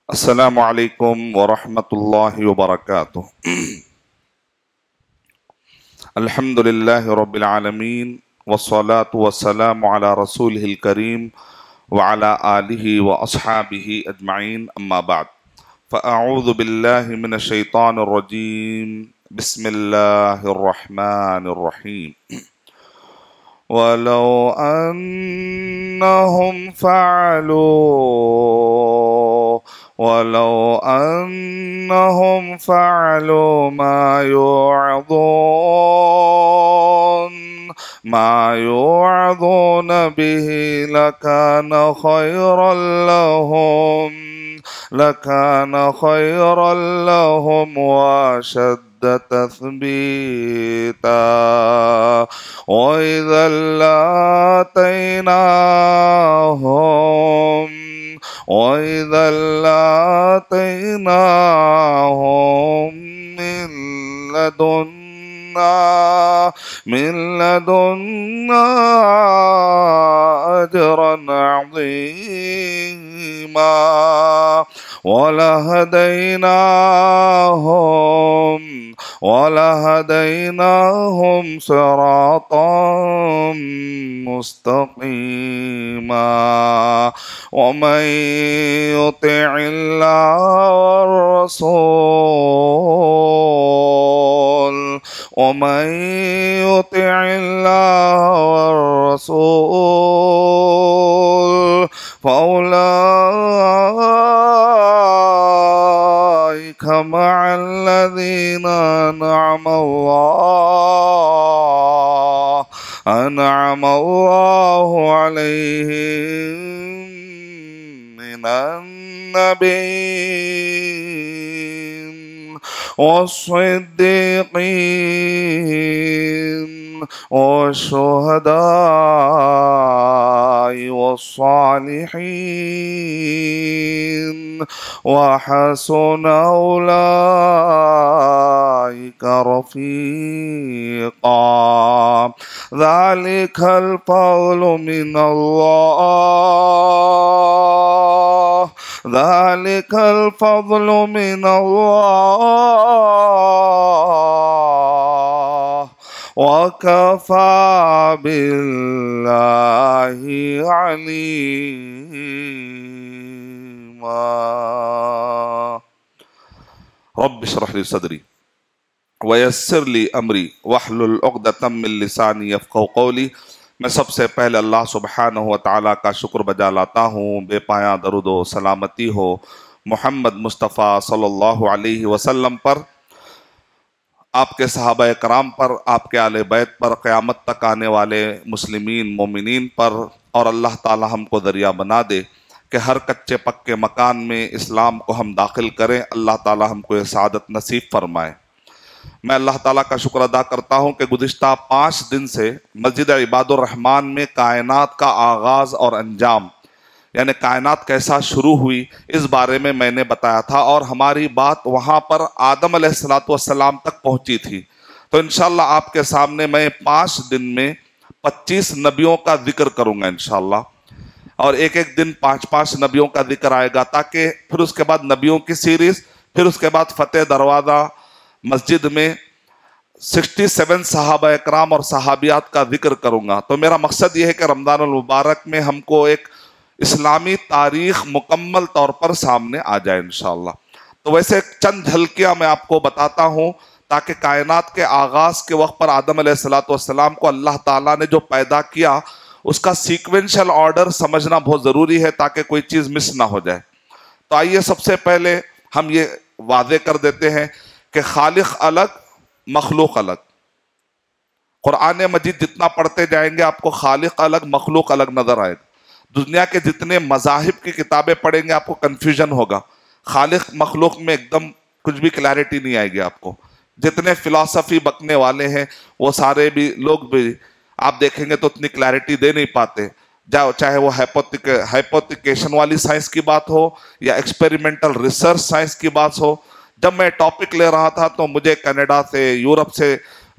السلام علیکم ورحمۃ اللہ وبرکاتہ۔ الحمد للہ رب العالمین والصلاة والسلام علی رسولہ الکریم وعلی آلہ واصحابہ اجمعین، اما بعد فاعوذ باللہ من الشیطان الرجیم، بسم اللہ الرحمن الرحیم۔ وَلَوْ أَنَّهُمْ فَعَلُوا ما يوعظون به لكان خيرا لهم وأشد تثبيتا، وإذا لآتيناهم من لدنا أجرا عظيما، ولهديناهم صراطا مستقيما۔ ومن يطع الله والرسول فأولئك مع الذين أنعم الله عليهم من النبيين والصديقين والشهداء والصالحين، وحسن أولئك رفيقا۔ ذلك الفضل من الله، وكفى بالله عليما۔ رب اشرح لي صدري ويسر لي امری واحلل عقدۃ من لسانی یفقہوا قولی۔ میں سب سے پہلے اللہ سبحانہ و تعالیٰ کا شکر بجا لاتا ہوں، بے پایاں درود و سلامتی ہو محمد مصطفیٰ صلی اللہ علیہ وسلم پر، آپ کے صحابہ کرام پر، آپ کے آل بیت پر، قیامت تک آنے والے مسلمین مومنین پر، اور اللہ تعالی ہم کو ذریعہ بنا دے کہ ہر کچے پکے مکان میں اسلام کو ہم داخل کریں۔ اللہ تعالی ہم کو یہ سعادت نصیب فرمائے۔ میں اللہ تعالیٰ کا شکر ادا کرتا ہوں کہ گزشتہ 5 دن سے مسجد عباد الرحمن میں کائنات کا آغاز اور انجام، یعنی کائنات کیسا شروع ہوئی، اس بارے میں میں نے بتایا تھا، اور ہماری بات وہاں پر آدم علیہ السلام تک پہنچی تھی۔ تو انشاءاللہ آپ کے سامنے میں 5 دن میں 25 نبیوں کا ذکر کروں گا انشاءاللہ، اور ایک ایک دن 5 نبیوں کا ذکر آئے گا، تاکہ پھر اس کے بعد نبیوں کی سیریز، پھر اس کے بعد فتح دروازہ مسجد میں 67 صحابہ اکرام اور صحابیات کا ذکر کروں گا۔ تو میرا مقصد یہ ہے کہ رمضان المبارک میں ہم کو ایک اسلامی تاریخ مکمل طور پر سامنے آ جائے انشاءاللہ۔ تو ویسے چند جھلکیاں میں آپ کو بتاتا ہوں، تاکہ کائنات کے آغاز کے وقت پر آدم علیہ السلام کو اللہ تعالیٰ نے جو پیدا کیا، اس کا سیکوینشل آرڈر سمجھنا بہت ضروری ہے، تاکہ کوئی چیز مس نہ ہو جائے۔ تو آئیے سب سے پہلے ہم یہ واضح کر دیتے ہیں کہ خالق الگ، مخلوق الگ۔ قرآن مجید جتنا پڑھتے جائیں گے آپ کو خالق الگ، مخلوق الگ نظر آئے گا۔ دنیا کے جتنے مذاہب کی کتابیں پڑھیں گے آپ کو کنفیوژن ہوگا، خالق مخلوق میں ایک دم کچھ بھی کلیئرٹی نہیں آئے گی آپ کو۔ جتنے فلسفی بکنے والے ہیں وہ سارے بھی لوگ بھی آپ دیکھیں گے تو اتنی کلیئرٹی دے نہیں پاتے، چاہے وہ ہائپوتھیکیشن والی سائنس کی بات ہو یا ایکسپیریمنٹل ریسرچ سائنس کی بات ہو۔ جب میں ٹاپک لے رہا تھا تو مجھے کینیڈا سے، یورپ سے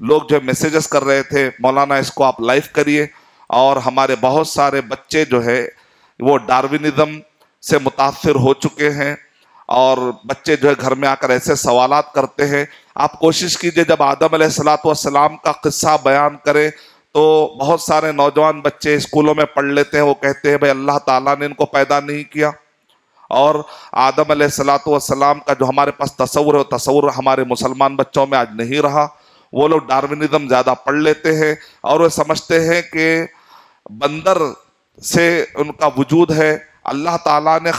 لوگ جو میسیجز کر رہے تھے، مولانا اس کو آپ لائیو کریے، اور ہمارے بہت سارے بچے جو ہے وہ ڈاروینزم سے متاثر ہو چکے ہیں، اور بچے جو ہے گھر میں آ کر ایسے سوالات کرتے ہیں. آپ کوشش کیجئے جب آدم علیہ السلام کا قصہ بیان کرے تو بہت سارے نوجوان بچے اسکولوں میں پڑھ لیتے ہیں, وہ کہتے ہیں بھائی اللہ تعالیٰ نے ان کو پیدا نہیں کیا, اور آدم علیہ السلام کا جو ہمارے پاس تصور ہے وہ تصور ہمارے مسلمان بچوں میں آج نہیں رہا. وہ لوگ ڈارونزم زیادہ پڑھ لیتے ہیں اور وہ سمجھتے ہیں کہ بندر سے ان کا وجود ہے. اللہ تعالیٰ نے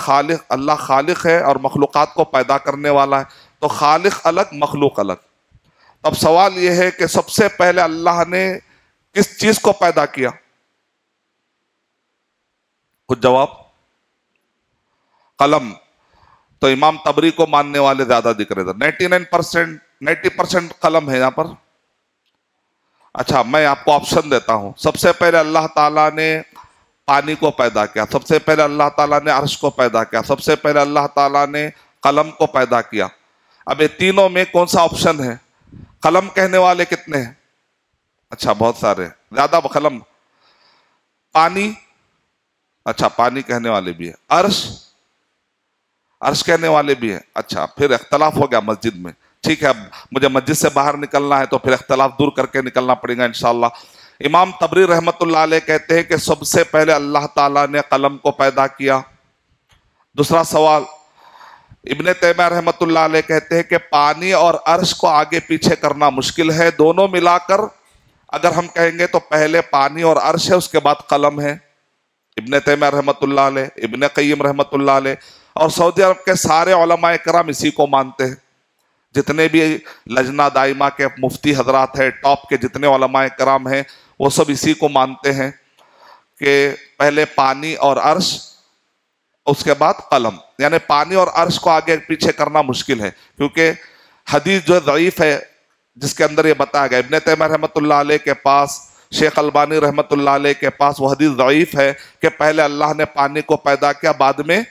اللہ خالق ہے اور مخلوقات کو پیدا کرنے والا ہے, تو خالق الگ مخلوق الگ. اب سوال یہ ہے کہ سب سے پہلے اللہ نے کس چیز کو پیدا کیا؟ کچھ جواب؟ قلم. تو امام طبری کو ماننے والے زیادہ دکھ رہے تھے. 90% قلم ہے یہاں پر. اچھا میں آپ کو آپشن دیتا ہوں. سب سے پہلے اللہ تعالیٰ نے پانی کو پیدا کیا, سب سے پہلے اللہ تعالیٰ نے عرش کو پیدا کیا, سب سے پہلے اللہ تعالیٰ نے قلم کو پیدا کیا. اب یہ تینوں میں کون سا آپشن ہے؟ قلم کہنے والے کتنے ہیں؟ اچھا بہت سارے, زیادہ قلم. پانی, اچھا پانی کہنے والے بھی ہے. عرش کہنے والے بھی ہیں. اچھا پھر اختلاف ہو گیا مسجد میں. ٹھیک ہے, اب مجھے مسجد سے باہر نکلنا ہے تو پھر اختلاف دور کر کے نکلنا پڑے گا انشاءاللہ. امام طبری رحمت اللہ علیہ کہتے ہیں کہ سب سے پہلے اللہ تعالیٰ نے قلم کو پیدا کیا. دوسرا سوال, ابن تیمیہ رحمت اللہ علیہ کہتے ہیں کہ پانی اور عرش کو آگے پیچھے کرنا مشکل ہے, دونوں ملا کر اگر ہم کہیں گے تو پہلے پانی اور عرش ہے, اس کے بعد قلم ہے. ابن تیمیہ رحمت اللہ علیہ, ابن قیم رحمت اللہ علیہ, اور سعودی عرب کے سارے علماء کرام اسی کو مانتے ہیں. جتنے بھی لجنہ دائمہ کے مفتی حضرات ہیں, ٹاپ کے جتنے علماء کرام ہیں, وہ سب اسی کو مانتے ہیں کہ پہلے پانی اور عرش, اس کے بعد قلم. یعنی پانی اور عرش کو آگے پیچھے کرنا مشکل ہے, کیونکہ حدیث جو ضعیف ہے جس کے اندر یہ بتایا گیا. ابن تیمیہ رحمت اللہ علیہ کے پاس, شیخ البانی رحمت اللہ علیہ کے پاس وہ حدیث ضعیف ہے کہ پہلے اللہ نے پانی کو پیدا کیا, بعد میں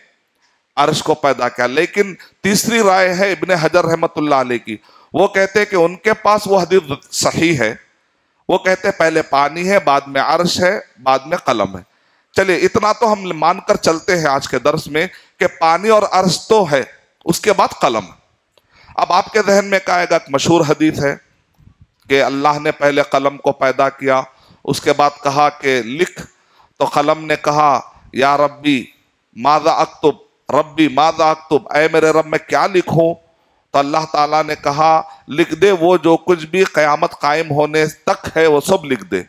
عرش کو پیدا کیا. لیکن تیسری رائے ہے ابن حجر رحمت اللہ علیہ کی, وہ کہتے ہیں کہ ان کے پاس وہ حدیث صحیح ہے. وہ کہتے ہیں پہلے پانی ہے, بعد میں عرش ہے, بعد میں قلم ہے. چلیے اتنا تو ہم مان کر چلتے ہیں آج کے درس میں کہ پانی اور عرش تو ہے, اس کے بعد قلم. اب آپ کے ذہن میں کیا آئے گا؟ ایک مشہور حدیث ہے کہ اللہ نے پہلے قلم کو پیدا کیا, اس کے بعد کہا کہ لکھ, تو قلم نے کہا یا ربی ماذا اکتب, ربی ماذا اکتب, اے میرے رب میں کیا لکھوں؟ تو اللہ تعالیٰ نے کہا لکھ دے وہ جو کچھ بھی قیامت قائم ہونے تک ہے وہ سب لکھ دے.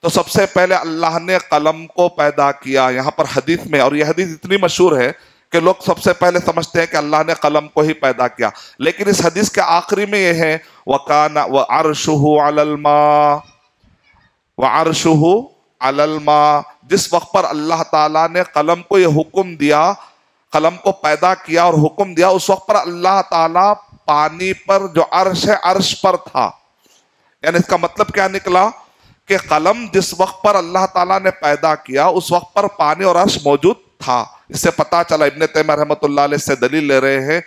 تو سب سے پہلے اللہ نے قلم کو پیدا کیا یہاں پر حدیث میں, اور یہ حدیث اتنی مشہور ہے کہ لوگ سب سے پہلے سمجھتے ہیں کہ اللہ نے قلم کو ہی پیدا کیا. لیکن اس حدیث کے آخری میں یہ ہے وَكَانَ وَعَرْشُهُ عَلَى الْمَاءِ, وَعَرْشُهُ عَلَى الْمَاءِ. جس وقت پر اللہ تعالیٰ نے قلم کو یہ حکم دیا, قلم کو پیدا کیا اور حکم دیا, اس وقت پر اللہ تعالیٰ پانی پر جو عرش ہے عرش پر تھا. یعنی اس کا مطلب کیا نکلا کہ قلم جس وقت پر اللہ تعالیٰ نے پیدا کیا اس وقت پر پانی اور عرش موجود تھا. اس سے پتا چلا, ابن تیمیہ رحمت اللہ علیہ سے دلیل لے رہے ہیں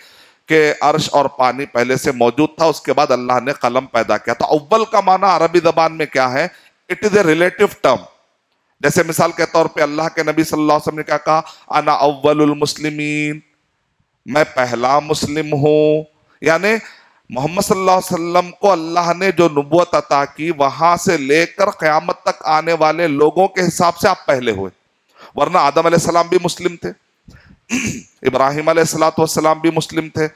کہ عرش اور پانی پہلے سے موجود تھا, اس کے بعد اللہ نے قلم پیدا کیا. تو اول کا معنی عربی زبان میں کیا ہے؟ It is a relative term. جیسے مثال کے طور پہ اللہ کے نبی صلی اللہ علیہ وسلم نے کیا کہا؟ انا اول المسلمین, میں پہلا مسلم ہوں. یعنی محمد صلی اللہ علیہ وسلم کو اللہ نے جو نبوت عطا کی وہاں سے لے کر قیامت تک آنے والے لوگوں کے حساب سے آپ پہلے ہوئے. ورنہ آدم علیہ السلام بھی مسلم تھے, ابراہیم علیہ السلام بھی مسلم تھے.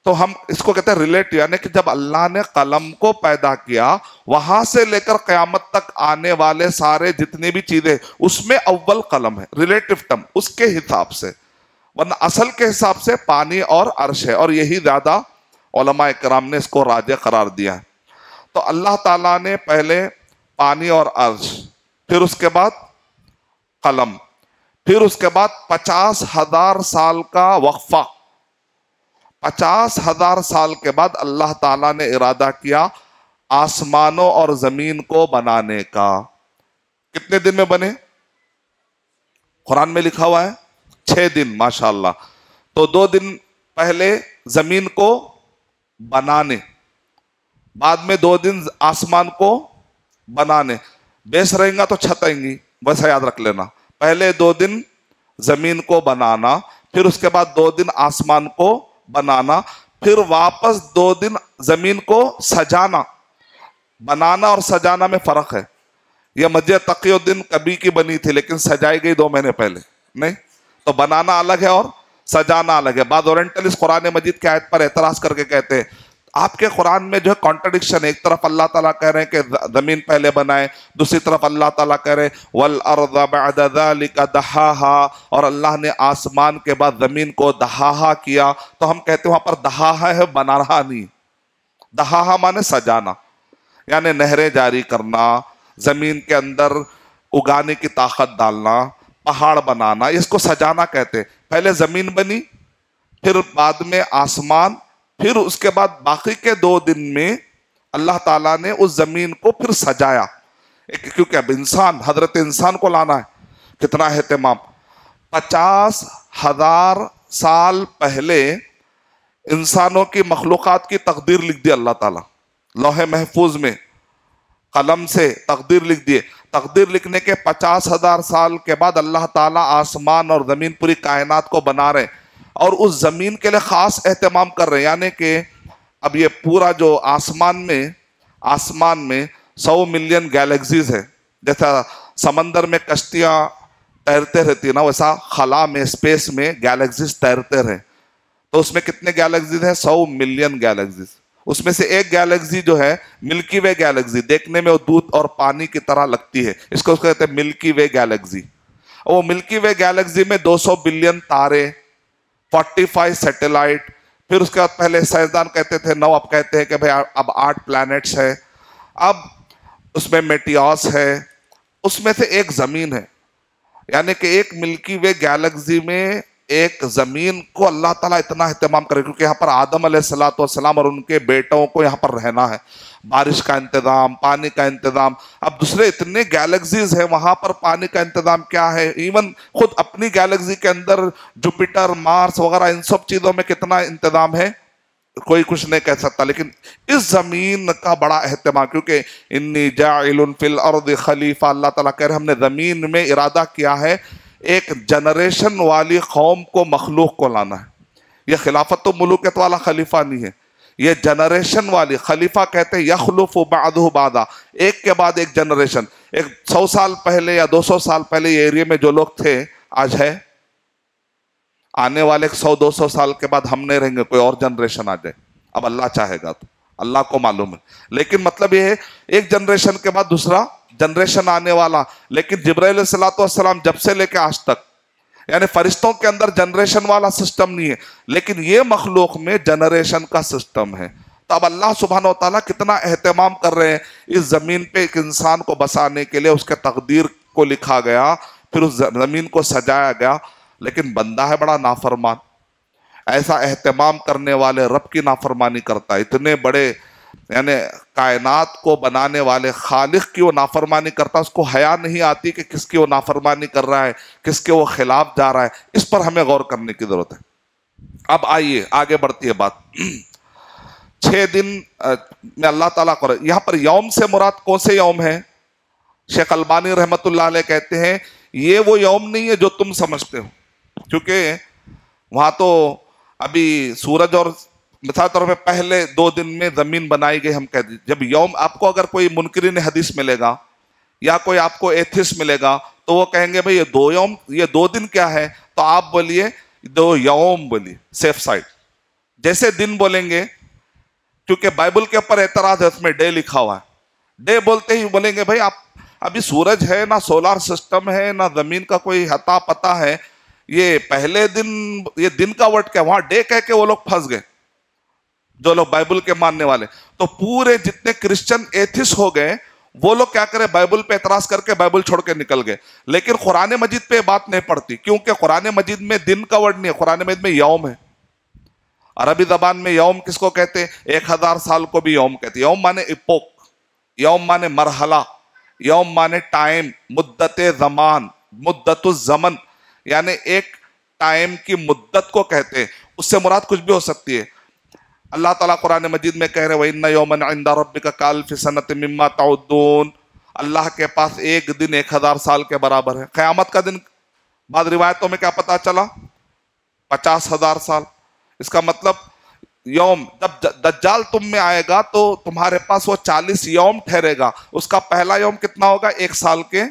تو ہم اس کو کہتے ہیں ریلیٹو, یعنی کہ جب اللہ نے قلم کو پیدا کیا وہاں سے لے کر قیامت تک آنے والے سارے جتنی بھی چیزیں اس میں اول قلم ہے, ریلیٹو ٹرم اس کے حساب سے. ورنہ اصل کے حساب سے پانی اور عرش ہے, اور یہی زیادہ علماء کرام نے اس کو راجح قرار دیا ہے. تو اللہ تعالیٰ نے پہلے پانی اور عرش, پھر اس کے بعد قلم, پھر اس کے بعد 50,000 سال کا وقفہ. 50,000 سال کے بعد اللہ تعالیٰ نے ارادہ کیا آسمانوں اور زمین کو بنانے کا. کتنے دن میں بنے؟ قرآن میں لکھا ہوا ہے 6 دن, ماشاءاللہ. تو 2 دن پہلے زمین کو بنانے, بعد میں 2 دن آسمان کو بنانے. بیس رہیں گا تو چھت آئیں گی, ویسا یاد رکھ لینا. پہلے 2 دن زمین کو بنانا, پھر اس کے بعد 2 دن آسمان کو بنانا، پھر واپس 2 دن زمین کو سجانا۔ بنانا اور سجانا میں فرق ہے۔ یہ مسجد تقی الدین کبھی کی بنی تھی لیکن سجائی گئی 2 مہینے پہلے، نہیں تو بنانا الگ ہے اور سجانا الگ ہے۔ بعض اورینٹلسٹ قرآن مجید کی آیت پر اعتراض کر کے کہتے ہیں آپ کے قرآن میں جو ہے کانٹرڈکشن ہے، ایک طرف اللہ تعالیٰ کہہ رہے ہیں کہ زمین پہلے بنائے، دوسری طرف اللہ تعالیٰ کہہ رہے ہیں وَالْأَرْضَ بَعْدَ ذَلِكَ دَحَاهَا، اور اللہ نے آسمان کے بعد زمین کو دہاہا کیا۔ تو ہم کہتے ہیں وہاں پر دہاہا ہے، بنا رہا نہیں۔ دہاہا مانے سجانا، یعنی نہریں جاری کرنا، زمین کے اندر اگانے کی طاقت ڈالنا، پہاڑ بنانا، اس کو سجانا کہتے ہیں۔ پہلے زمین بنی، پھر بعد میں آسمان، پھر اس کے بعد باقی کے 2 دن میں اللہ تعالیٰ نے اس زمین کو پھر سجایا، کیونکہ اب انسان، حضرت انسان کو لانا ہے۔ کتنا اہتمام! 50,000 سال پہلے انسانوں کی مخلوقات کی تقدیر لکھ دی اللہ تعالیٰ لوح محفوظ میں، قلم سے تقدیر لکھ دیے۔ تقدیر لکھنے کے 50,000 سال کے بعد اللہ تعالیٰ آسمان اور زمین، پوری کائنات کو بنا رہے ہیں، اور اس زمین کے لیے خاص اہتمام کر رہے ہیں۔ یعنی کہ اب یہ پورا جو آسمان میں 100 ملین گیلیکسیز ہے، جیسا سمندر میں کشتیاں تیرتے رہتی ہیں نا، ویسا خلا میں، اسپیس میں گیلیکسیز تیرتے رہے۔ تو اس میں کتنے گیلیکسیز ہیں؟ 100 ملین گیلیکسیز۔ اس میں سے ایک گیلیکسی جو ہے ملکی وے گیلیکسی، دیکھنے میں وہ دودھ اور پانی کی طرح لگتی ہے، اس کو کہتے ہیں ملکی وے گیلیکسی۔ وہ ملکی وے گیلیکسی میں 200 بلین تارے، 45 سیٹلائٹ، پھر اس کے بعد پہلے سائنسدان کہتے تھے 9، اب کہتے ہیں کہ بھئی اب 8 پلانٹس ہے، اب اس میں میٹیوس ہے، اس میں سے ایک زمین ہے۔ یعنی کہ ایک ملکی وے گیلیکسی میں ایک زمین کو اللہ تعالیٰ اتنا اہتمام کرے، کیونکہ یہاں پر آدم علیہ السلام اور ان کے بیٹوں کو یہاں پر رہنا ہے، بارش کا انتظام، پانی کا انتظام۔ اب دوسرے اتنے گیلیکسیز ہیں، وہاں پر پانی کا انتظام کیا ہے؟ ایون خود اپنی گیلیکسی کے اندر جوپیٹر، مارس وغیرہ، ان سب چیزوں میں کتنا انتظام ہے کوئی کچھ نہیں کہہ سکتا۔ لیکن اس زمین کا بڑا اہتمام، کیونکہ انی جاعل فی الارض خلیفہ، اللہ تعالیٰ کہہ رہے ہم نے زمین میں ارادہ کیا ہے ایک جنریشن والی قوم کو، مخلوق کو لانا ہے۔ یہ خلافت و ملوکیت والا خلیفہ نہیں ہے، یہ جنریشن والی خلیفہ کہتے ہیں یخلف بعدہ بعدا، ایک کے بعد ایک جنریشن۔ ایک 100 سال پہلے یا 200 سال پہلے یہ ایریا میں جو لوگ تھے آج ہے، آنے والے 100-200 سال کے بعد ہم نہیں رہیں گے، کوئی اور جنریشن آ جائے، اب اللہ چاہے گا تو، اللہ کو معلوم ہے۔ لیکن مطلب یہ ہے ایک جنریشن کے بعد دوسرا جنریشن آنے والا۔ لیکن جبرائیل علیہ السلام جب سے لے کے آج تک، یعنی فرشتوں کے اندر جنریشن والا سسٹم نہیں ہے، لیکن یہ مخلوق میں جنریشن کا سسٹم ہے۔ تو اب اللہ سبحانہ و تعالیٰ کتنا اہتمام کر رہے ہیں اس زمین پہ ایک انسان کو بسانے کے لیے، اس کے تقدیر کو لکھا گیا، پھر اس زمین کو سجایا گیا۔ لیکن بندہ ہے بڑا نافرمان، ایسا اہتمام کرنے والے رب کی نافرمانی کرتا ہے، اتنے بڑے یعنی کائنات کو بنانے والے خالق کی وہ نافرمانی کرتا، اس کو حیا نہیں آتی کہ کس کی وہ نافرمانی کر رہا ہے، کس کے وہ خلاف جا رہا ہے۔ اس پر ہمیں غور کرنے کی ضرورت ہے۔ اب آئیے آگے بڑھتی ہے بات۔ 6 دن میں اللہ تعالیٰ کو، یہاں پر یوم سے مراد کون سے یوم ہے؟ شیخ البانی رحمت اللہ علیہ کہتے ہیں یہ وہ یوم نہیں ہے جو تم سمجھتے ہو، کیونکہ وہاں تو ابھی سورج اور مثال طور پہ پہلے 2 دن میں زمین بنائی گئی، ہم کہتے ہیں جب یوم، آپ کو اگر کوئی منکرین حدیث ملے گا یا کوئی آپ کو ایتھسٹ ملے گا تو وہ کہیں گے بھئی یہ 2 دن کیا ہے؟ تو آپ بولیے 2 یوم بولیے، سیف سائڈ۔ جیسے دن بولیں گے، کیونکہ بائبل کے اوپر اعتراض ہے، اس میں ڈے لکھا ہوا ہے، ڈے بولتے ہی بولیں گے بھئی آپ ابھی سورج ہے، نہ سولار سسٹم ہے، نہ زمین کا کوئی حتا پتا ہے، یہ پہلے دن، یہ دن کا ورڈ کیا؟ وہاں ڈے کہہ کے وہ لوگ پھنس گئے جو لوگ بائبل کے ماننے والے۔ تو پورے جتنے کرسچن ایتھسٹ ہو گئے وہ لوگ کیا کرے، بائبل پہ اعتراض کر کے بائبل چھوڑ کے نکل گئے۔ لیکن قرآن مجید پہ بات نہیں پڑتی، کیونکہ قرآن مجید میں دن کا ورڈ نہیں ہے، قرآن مجید میں یوم ہے۔ عربی زبان میں یوم کس کو کہتے ہیں؟ 1000 سال کو بھی یوم کہتے ہیں۔ یوم مانے ایپوک، یوم مانے مرحلہ، یوم مانے ٹائم، مدت زمان، مدت الزمن، یعنی ایک ٹائم کی مدت کو کہتے ہیں۔ اس سے مراد کچھ بھی ہو سکتی ہے۔ اللہ تعالیٰ قرآن مجید میں کہہ رہے وَإِنَّ يَوْمًا عِنْدَ رَبِّكَ كَأَلْفِ سَنَةٍ مِّمَّا تَعُدُّونَ، اللہ کے پاس ایک دن 1000 سال کے برابر ہے۔ قیامت کا دن بعض روایتوں میں کیا پتا چلا 50,000 سال. اس کا مطلب یوم جب دجال تم میں آئے گا تو تمہارے پاس وہ 40 یوم ٹھہرے گا. اس کا پہلا یوم کتنا ہوگا؟ 1 سال کے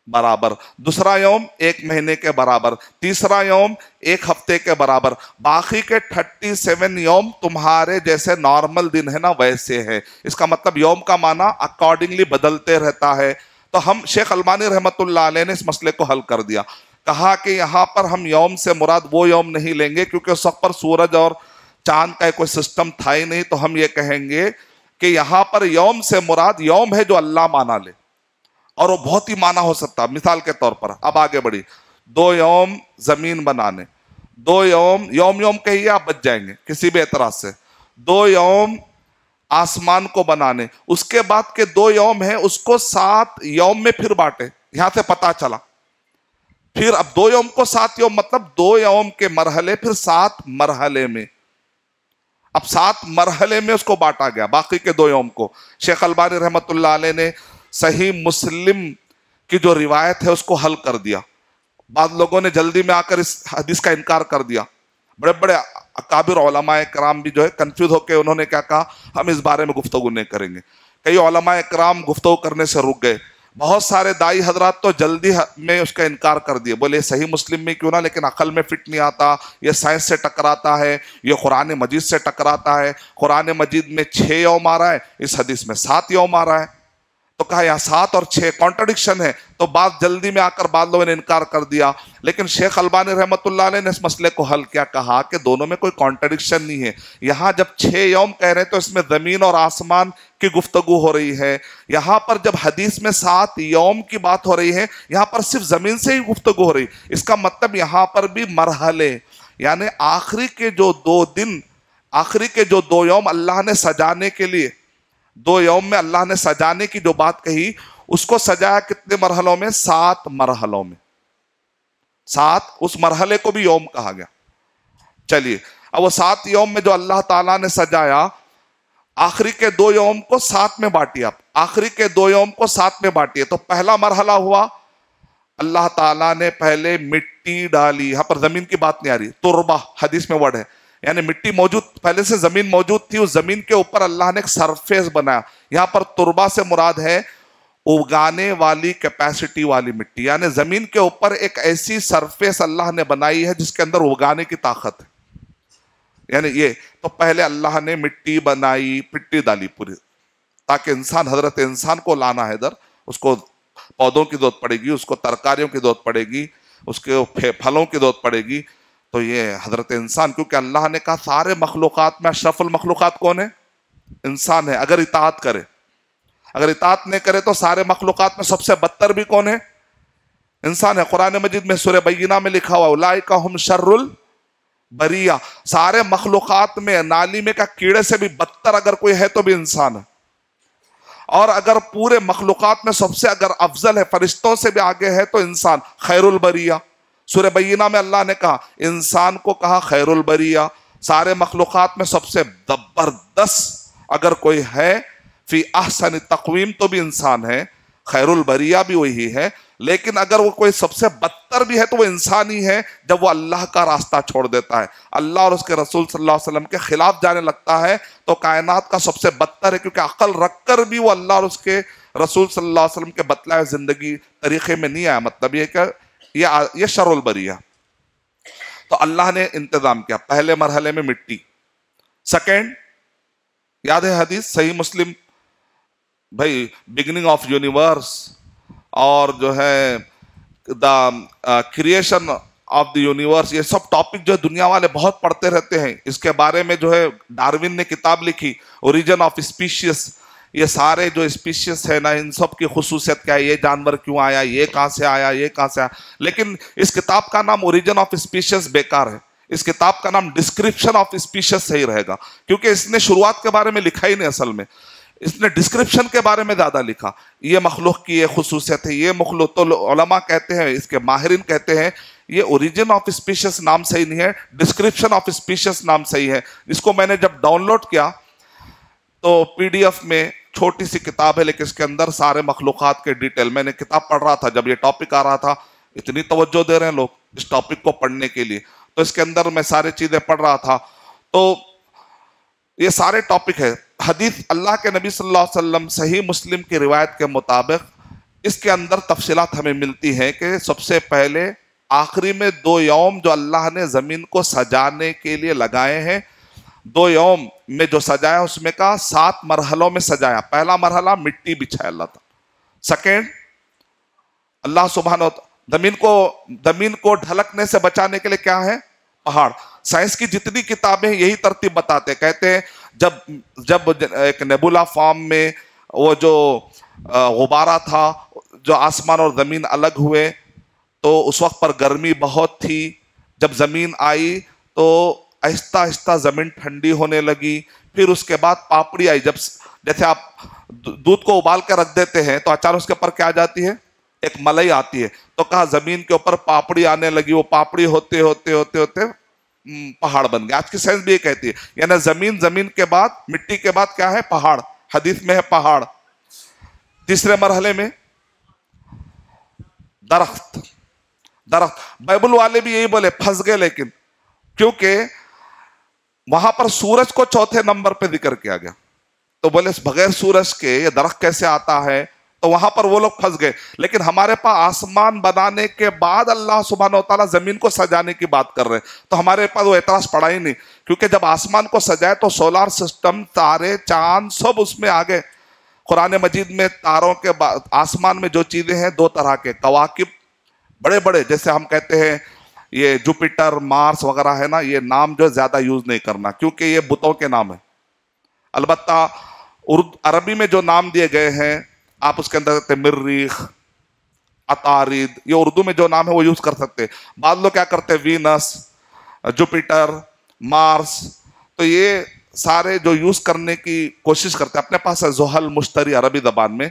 برابر. دوسرا یوم 1 مہینے کے برابر. تیسرا یوم 1 ہفتے کے برابر. باقی کے 37 یوم تمہارے جیسے نارمل دن ہے نا ویسے ہے. اس کا مطلب یوم کا معنی اکارڈنگلی بدلتے رہتا ہے. تو ہم شیخ البانی رحمت اللہ علیہ نے اس مسئلے کو حل کر دیا. کہا کہ یہاں پر ہم یوم سے مراد وہ یوم نہیں لیں گے کیونکہ اس وقت پر سورج اور چاند کا کوئی سسٹم تھا ہی نہیں. تو ہم یہ کہیں گے کہ یہاں پر یوم سے مراد یوم ہے جو اللہ مانا لے, اور وہ بہت ہی مانا ہو سکتا. مثال کے طور پر اب آگے بڑھی, 2 یوم زمین بنانے, 2 یوم کہیے آپ بچ جائیں گے کسی بھی اعتراض سے. 2 یوم آسمان کو بنانے, اس کے بعد کے 2 یوم ہیں اس کو 7 یوم میں پھر بانٹے. یہاں سے پتا چلا پھر اب 2 یوم کو 7 یوم مطلب 2 یوم کے مرحلے پھر 7 مرحلے میں. اب 7 مرحلے میں اس کو بانٹا گیا باقی کے 2 یوم کو. شیخ البانی رحمت اللہ علیہ نے صحیح مسلم کی جو روایت ہے اس کو حل کر دیا. بعض لوگوں نے جلدی میں آ کر اس حدیث کا انکار کر دیا. بڑے بڑے اکابر علماء کرام بھی جو ہے کنفیوز ہو کے انہوں نے کیا کہا, ہم اس بارے میں گفتگو نہیں کریں گے. کئی علماء کرام گفتگو کرنے سے رک گئے. بہت سارے دائی حضرات تو جلدی میں اس کا انکار کر دیے, بولے صحیح مسلم میں کیوں نہ, لیکن عقل میں فٹ نہیں آتا, یہ سائنس سے ٹکراتا ہے, یہ قرآن مجید سے ٹکراتا ہے. قرآن مجید میں 6 یوم آ رہا ہے, اس حدیث میں 7 یوم آ رہا ہے. تو کہا یہاں 7 اور 6 کانٹرڈکشن ہے. تو بات جلدی میں آ کر بعض لوگوں نے انکار کر دیا. لیکن شیخ البانی رحمت اللہ علیہ نے اس مسئلے کو حل کیا, کہا کہ دونوں میں کوئی کانٹرڈکشن نہیں ہے. یہاں جب 6 یوم کہہ رہے ہیں تو اس میں زمین اور آسمان کی گفتگو ہو رہی ہے. یہاں پر جب حدیث میں 7 یوم کی بات ہو رہی ہے, یہاں پر صرف زمین سے ہی گفتگو ہو رہی. اس کا مطلب یہاں پر بھی مرحلے, یعنی آخری کے جو 2 دن, آخری کے جو 2 یوم اللہ نے سجانے کے لیے, 2 یوم میں اللہ نے سجانے کی جو بات کہی, اس کو سجایا کتنے مرحلوں میں؟ 7 مرحلوں میں. 7, اس مرحلے کو بھی یوم کہا گیا. چلیے اب وہ 7 یوم میں جو اللہ تعالیٰ نے سجایا, آخری کے 2 یوم کو 7 میں بانٹیے. آپ آخری کے 2 یوم کو 7 میں بانٹیے. تو پہلا مرحلہ ہوا, اللہ تعالیٰ نے پہلے مٹی ڈالی. یہاں پر زمین کی بات نہیں آ رہی, تربہ حدیث میں ورڈ ہے, یعنی مٹی موجود, پہلے سے زمین موجود تھی, اس زمین کے اوپر اللہ نے ایک سرفیس بنایا. یہاں پر تربہ سے مراد ہے اگانے والی کیپیسٹی والی مٹی, یعنی زمین کے اوپر ایک ایسی سرفیس اللہ نے بنائی ہے جس کے اندر اگانے کی طاقت ہے. یعنی یہ تو پہلے اللہ نے مٹی بنائی, مٹی ڈالی پوری, تاکہ انسان, حضرت انسان کو لانا ہے ادھر. اس کو پودوں کی ضرورت پڑے گی, اس کو ترکاریوں کی ضرورت پڑے گی, اس کے پھلوں کی ضرورت پڑے گی. تو یہ حضرت انسان, کیونکہ اللہ نے کہا سارے مخلوقات میں اشرف المخلوقات کون ہے؟ انسان ہے. اگر اطاعت کرے, اگر اطاعت نہیں کرے تو سارے مخلوقات میں سب سے بدتر بھی کون ہے؟ انسان ہے. قرآن مجید میں سورہ بینہ میں لکھا ہوا اولئک ہم شر البریہ, سارے مخلوقات میں نالی میں کا کیڑے سے بھی بدتر اگر کوئی ہے تو بھی انسان ہے. اور اگر پورے مخلوقات میں سب سے اگر افضل ہے, فرشتوں سے بھی آگے ہے, تو انسان خیر البریہ. سورہ بینہ میں اللہ نے کہا, انسان کو کہا خیر البریہ. سارے مخلوقات میں سب سے زبردست اگر کوئی ہے فی احسن تقویم تو بھی انسان ہے, خیر البریہ بھی وہی ہے. لیکن اگر وہ کوئی سب سے بدتر بھی ہے تو وہ انسان ہی ہے جب وہ اللہ کا راستہ چھوڑ دیتا ہے, اللہ اور اس کے رسول صلی اللہ علیہ وسلم کے خلاف جانے لگتا ہے, تو کائنات کا سب سے بدتر ہے. کیونکہ عقل رکھ کر بھی وہ اللہ اور اس کے رسول صلی اللہ علیہ وسلم کے بتلائے زندگی طریقے میں نہیں آیا. مطلب یہ کہ یہ شر البریہ. تو اللہ نے انتظام کیا, پہلے مرحلے میں مٹی. سیکنڈ, یاد ہے حدیث صحیح مسلم, بھائی بگننگ آف یونیورس اور جو ہے the creation of the universe, یہ سب ٹاپک جو دنیا والے بہت پڑھتے رہتے ہیں. اس کے بارے میں جو ہے ڈاروین نے کتاب لکھی, اوریجن آف اسپیشیز. یہ سارے جو اسپیشیز ہے نا, ان سب کی خصوصیت کیا ہے, یہ جانور کیوں آیا, یہ کہاں سے آیا, یہ کہاں سے آیا. لیکن اس کتاب کا نام اوریجن آف اسپیشیز بیکار ہے. اس کتاب کا نام ڈسکرپشن آف اسپیشیز صحیح رہے گا, کیونکہ اس نے شروعات کے بارے میں لکھا ہی نہیں. اصل میں اس نے ڈسکرپشن کے بارے میں زیادہ لکھا, یہ مخلوق کی یہ خصوصیت ہے, یہ مخلوق. تو علماء کہتے ہیں, اس کے ماہرین کہتے ہیں, یہ اوریجن آف اسپیشیز نام صحیح نہیں ہے, ڈسکرپشن آف اسپیشیز نام صحیح ہے. جس کو میں نے جب ڈاؤن لوڈ کیا تو PDF میں چھوٹی سی کتاب ہے, لیکن اس کے اندر سارے مخلوقات کے ڈیٹیل. میں نے کتاب پڑھ رہا تھا جب یہ ٹاپک آ رہا تھا, اتنی توجہ دے رہے ہیں لوگ اس ٹاپک کو پڑھنے کے لیے. تو اس کے اندر میں ساری چیزیں پڑھ رہا تھا، تو یہ سارے ٹاپک ہے حدیث اللہ کے نبی صلی اللہ علیہ وسلم صحیح مسلم کی روایت کے مطابق اس کے اندر تفصیلات ہمیں ملتی ہیں کہ سب سے پہلے آخری میں 2 یوم جو اللہ نے زمین کو سجانے کے لیے لگائے ہیں، 2 یوم میں جو سجایا اس میں کا 7 مرحلوں میں سجایا۔ پہلا مرحلہ مٹی بچھایا اللہ تعالیٰ، سیکنڈ اللہ سبحانہ زمین کو ڈھلکنے سے بچانے کے لیے کیا ہے؟ پہاڑ۔ سائنس کی جتنی کتابیں یہی ترتیب بتاتے، کہتے ہیں جب ایک نیبولا فارم میں وہ جو غبارہ تھا، جو آسمان اور زمین الگ ہوئے تو اس وقت پر گرمی بہت تھی، جب زمین آئی تو آہستہ آہستہ زمین ٹھنڈی ہونے لگی، پھر اس کے بعد پاپڑی آئی۔ جیسے آپ دودھ کو ابال کے رکھ دیتے ہیں تو اچانک اس کے اوپر کیا آ جاتی ہے؟ ایک ملئی آتی ہے، تو کہا زمین کے اوپر پاپڑی آنے لگی، وہ پاپڑی ہوتے ہوتے ہوتے ہوتے پہاڑ بن گیا۔ آج کی سائنس بھی یہ کہتی ہے، یعنی زمین کے بعد مٹی کے بعد کیا ہے؟ پہاڑ۔ حدیث میں ہے پہاڑ۔ تیسرے مرحلے میں درخت۔ بائبل والے بھی یہی بولے، پھنس گئے، لیکن کیونکہ وہاں پر سورج کو چوتھے نمبر پہ ذکر کیا گیا، تو بولے بغیر سورج کے یہ درخت کیسے آتا ہے؟ تو وہاں پر وہ لوگ پھنس گئے۔ لیکن ہمارے پاس آسمان بنانے کے بعد اللہ سبحانہ و تعالیٰ زمین کو سجانے کی بات کر رہے ہیں، تو ہمارے پاس وہ اعتراض پڑا ہی نہیں، کیونکہ جب آسمان کو سجائے تو سولار سسٹم، تارے، چاند سب اس میں آ گئے۔ قرآن مجید میں تاروں کے آسمان میں جو چیزیں ہیں 2 طرح کے کواکب، بڑے بڑے، جیسے ہم کہتے ہیں یہ جوپیٹر، مارس وغیرہ ہے نا، یہ نام جو زیادہ یوز نہیں کرنا کیونکہ یہ بتوں کے نام ہیں۔ البتہ عربی میں جو نام دیے گئے ہیں آپ اس کے اندر کہتے ہیں مریخ، عطارد، یہ اردو میں جو نام ہے وہ یوز کر سکتے ہیں۔ بعض لوگ کیا کرتے ہیں وینس، جوپیٹر، مارس، تو یہ سارے جو یوز کرنے کی کوشش کرتے ہیں۔ اپنے پاس ہے زحل، مشتری عربی زبان میں،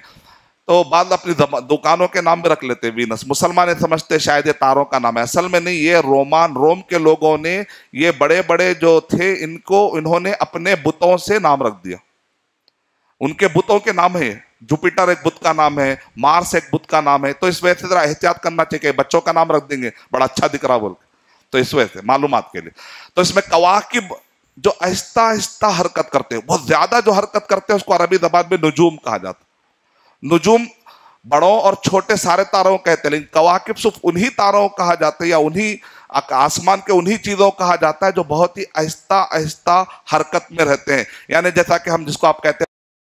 تو بعض اپنی دکانوں کے نام بھی رکھ لیتے ہیں وینس۔ مسلمان سمجھتے شاید یہ تاروں کا نام ہے، اصل میں نہیں، یہ روم کے لوگوں نے، یہ بڑے بڑے جو تھے انہوں نے اپنے بتوں سے نام رکھ دیا، ان کے بتوں کے نام ہے۔ جوپیٹر ایک بت کا نام ہے، مارس ایک بت کا نام ہے، تو اس وجہ سے ذرا احتیاط کرنا چاہیے کہ بچوں کا نام رکھ دیں گے بڑا اچھا دکھ رہا بول کے، تو اس وجہ سے معلومات کے لیے۔ تو اس میں کواکب جو آہستہ آہستہ حرکت کرتے ہیں، بہت زیادہ جو حرکت کرتے ہیں اس کو عربی زبان میں نجوم کہا جاتا ہے۔ نجوم بڑوں اور چھوٹے سارے تاروں کہتے ہیں، لیکن کواکب صرف انہی تاروں کہا جاتا ہے، یا انہی آسمان کے انہی چیزوں کہا جاتا ہے جو بہت ہی آہستہ آہستہ حرکت میں رہتے ہیں۔ یعنی جیسا کہ ہم جس کو آپ کہتے ہیں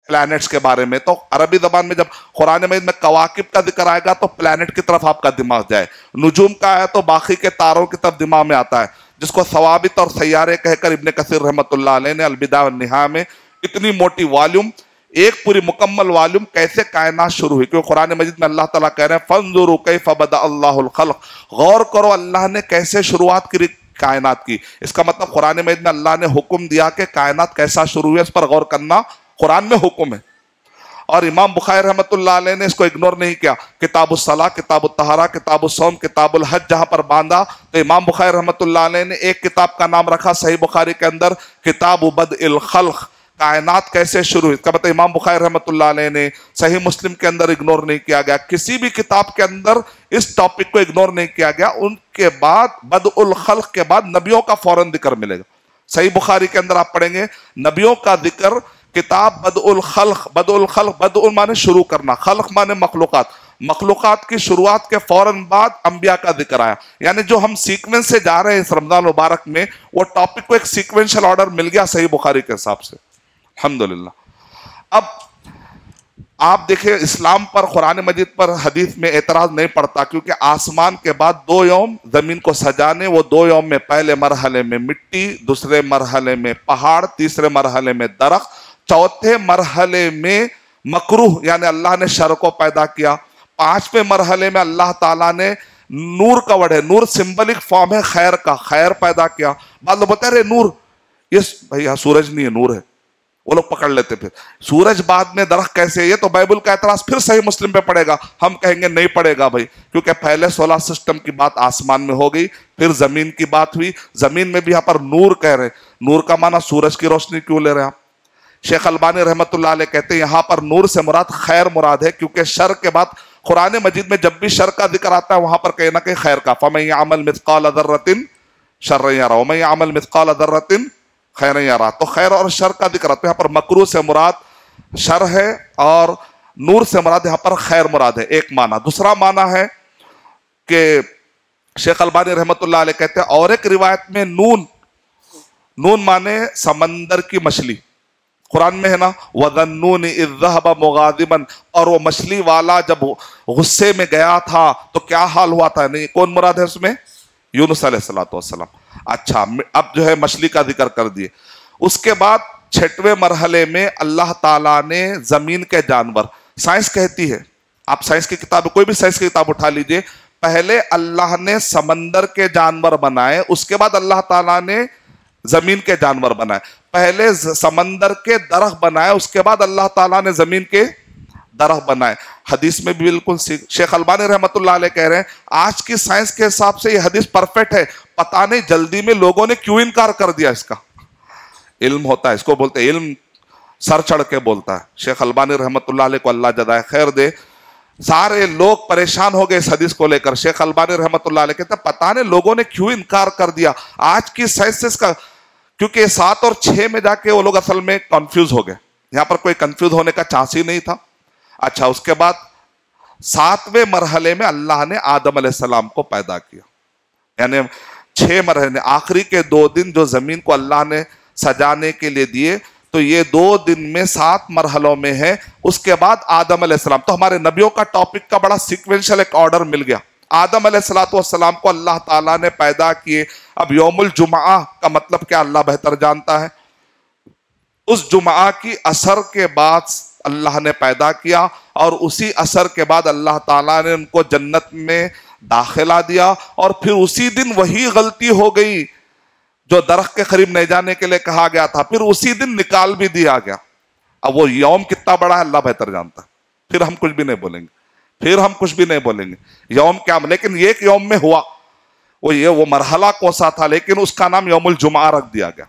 پلانٹس کے بارے میں، تو عربی زبان میں جب قرآن مجید میں کواکب کا ذکر آئے گا تو پلانٹ کی طرف آپ کا دماغ جائے، نجوم کا ہے تو باقی کے تاروں کی طرف دماغ میں آتا ہے، جس کو ثوابت اور سیارے کہہ کر ابن کثیر رحمۃ اللہ علیہ نے البدایہ والنہایہ میں اتنی موٹی والیوم، ایک پوری مکمل والیوم کیسے کائنات شروع ہوئی، کیونکہ قرآن مجید میں اللہ تعالیٰ کہہ رہے ہیں فانظروا کیف بدأ اللہ الخلق، غور کرو اللہ نے کیسے شروعات کی کائنات کی۔ اس کا مطلب قرآن مجید میں اللہ نے حکم دیا کہ کائنات کیسا شروع ہوئی، اس پر غور کرنا قرآن میں حکم ہے۔ اور امام بخاری رحمۃ اللہ علیہ نے اس کو اگنور نہیں کیا، کتاب الصلاۃ، کتاب الطہارہ، کتاب الصوم، کتاب الحج جہاں پر باندھا، تو امام بخاری رحمۃ اللہ علیہ نے ایک کتاب کا نام رکھا صحیح بخاری کے اندر کتاب بدء الخلق، کائنات کیسے شروع ہوئی۔ اس کا مطلب امام بخاری رحمۃ اللہ علیہ نے صحیح مسلم کے اندر اگنور نہیں کیا گیا، کسی بھی کتاب کے اندر اس ٹاپک کو اگنور نہیں کیا گیا۔ ان کے بعد بدء الخلق کے بعد نبیوں کا فوراً ذکر ملے گا۔ صحیح بخاری کے اندر آپ پڑھیں گے نبیوں کا ذکر، کتاب بدء الخلق، بدء مانے شروع کرنا، خلق مانے مخلوقات، مخلوقات کی شروعات کے فوراً بعد انبیاء کا ذکر آیا۔ یعنی جو ہم سیکوینس سے جا رہے ہیں اس رمضان مبارک میں، وہ ٹاپک کو ایک سیکوینشل آرڈر مل گیا صحیح بخاری کے حساب سے، الحمدللہ۔ اب آپ دیکھیں اسلام پر، قرآن مجید پر حدیث میں اعتراض نہیں پڑتا، کیونکہ آسمان کے بعد 2 یوم زمین کو سجانے، وہ 2 یوم میں پہلے مرحلے میں مٹی، دوسرے مرحلے میں پہاڑ، تیسرے مرحلے میں درخت، چوتھے مرحلے میں مکروہ یعنی اللہ نے شر کو پیدا کیا، 5ویں مرحلے میں اللہ تعالیٰ نے نور کا وڑ ہے، نور سمبلک فارم ہے خیر کا، خیر پیدا کیا۔ بعض لوگ بتا رہے نور، یہ بھائی سورج نہیں ہے، نور ہے، وہ لوگ پکڑ لیتے پھر سورج بعد میں درخت کیسے، یہ تو بائبل کا اعتراض پھر صحیح مسلم پہ پڑے گا۔ ہم کہیں گے نہیں پڑے گا بھائی، کیونکہ پہلے سولار سسٹم کی بات آسمان میں ہو گئی، پھر زمین کی بات ہوئی، زمین میں بھی یہاں پر نور کہہ رہے، نور کا معنی سورج کی روشنی کیوں لے رہے ہیں آپ؟ شیخ البانی رحمۃ اللہ علیہ کہتے ہیں یہاں پر نور سے مراد خیر مراد ہے، کیونکہ شر کے بعد قرآن مجید میں جب بھی شر کا ذکر آتا ہے وہاں پر کہیں نہ کہیں خیر کا، فَمَن يَعْمَلْ مِثْقَالَ ذَرَّةٍ شرا یرا ومن یعمل مثقال ذرۃ خیرا یرا. تو خیر اور شر کا ذکر تو یہاں پر مکروہ سے مراد شر ہے اور نور سے مراد یہاں پر خیر مراد ہے، ایک معنی. دوسرا معنی ہے کہ شیخ البانی رحمۃ اللہ علیہ کہتے ہیں اور ایک روایت میں نون مانے سمندر کی مچھلی. قرآن میں ہے نا وَذَنُّونِ إِذْ ذَهَبَ مُغَاضِبًا، اور وہ مچھلی والا جب غصے میں گیا تھا تو کیا حال ہوا تھا. نہیں کون مراد ہے اس میں؟ یونس علیہ السلام. اچھا اب جو ہے مچھلی کا ذکر کر دیے. اس کے بعد 6ویں مرحلے میں اللہ تعالیٰ نے زمین کے جانور، سائنس کہتی ہے، آپ سائنس کی کتاب کوئی بھی سائنس کی کتاب اٹھا لیجئے، پہلے اللہ نے سمندر کے جانور بنائے، اس کے بعد اللہ تعالیٰ نے زمین کے جانور بنائے. پہلے سمندر کے درخت بنائے، اس کے بعد اللہ تعالیٰ نے زمین کے درخت بنائے. حدیث میں بھی بالکل شیخ البانی رحمۃ اللہ علیہ کہہ رہے ہیں آج کی سائنس کے حساب سے یہ حدیث پرفیکٹ ہے. پتہ نہیں جلدی میں لوگوں نے کیوں انکار کر دیا اس کا. علم ہوتا ہے، اس کو بولتے ہیں علم سر چڑھ کے بولتا ہے. شیخ البانی رحمۃ اللہ علیہ کو اللہ جزائے خیر دے، سارے لوگ پریشان ہو گئے اس حدیث کو لے کر. شیخ البانی رحمۃ اللہ علیہ کہتے ہیں پتہ نہیں لوگوں نے کیوں انکار کر دیا. آج کی سائنس کا، کیونکہ 7 اور 6 میں جا کے وہ لوگ اصل میں کنفیوز ہو گئے. یہاں پر کوئی کنفیوز ہونے کا چانس ہی نہیں تھا. اچھا اس کے بعد 7ویں مرحلے میں اللہ نے آدم علیہ السلام کو پیدا کیا. یعنی 6 مرحلے، آخری کے 2 دن جو زمین کو اللہ نے سجانے کے لیے دیے، تو یہ 2 دن میں 7 مرحلوں میں ہے. اس کے بعد آدم علیہ السلام. تو ہمارے نبیوں کا ٹاپک کا بڑا سیکوینشل ایک آرڈر مل گیا. آدم علیہ السلام کو اللہ تعالیٰ نے پیدا کیے. اب یوم الجمعہ کا مطلب کیا اللہ بہتر جانتا ہے. اس جمعہ کی عصر کے بعد اللہ نے پیدا کیا، اور اسی عصر کے بعد اللہ تعالیٰ نے ان کو جنت میں داخلہ دیا. اور پھر اسی دن وہی غلطی ہو گئی جو درخت کے قریب نہیں جانے کے لیے کہا گیا تھا، پھر اسی دن نکال بھی دیا گیا. اب وہ یوم کتنا بڑا ہے اللہ بہتر جانتا ہے. پھر ہم کچھ بھی نہیں بولیں گے، یوم کیا. لیکن ایک یوم میں ہوا وہ مرحلہ کوسا تھا، لیکن اس کا نام یوم الجمعہ رکھ دیا گیا.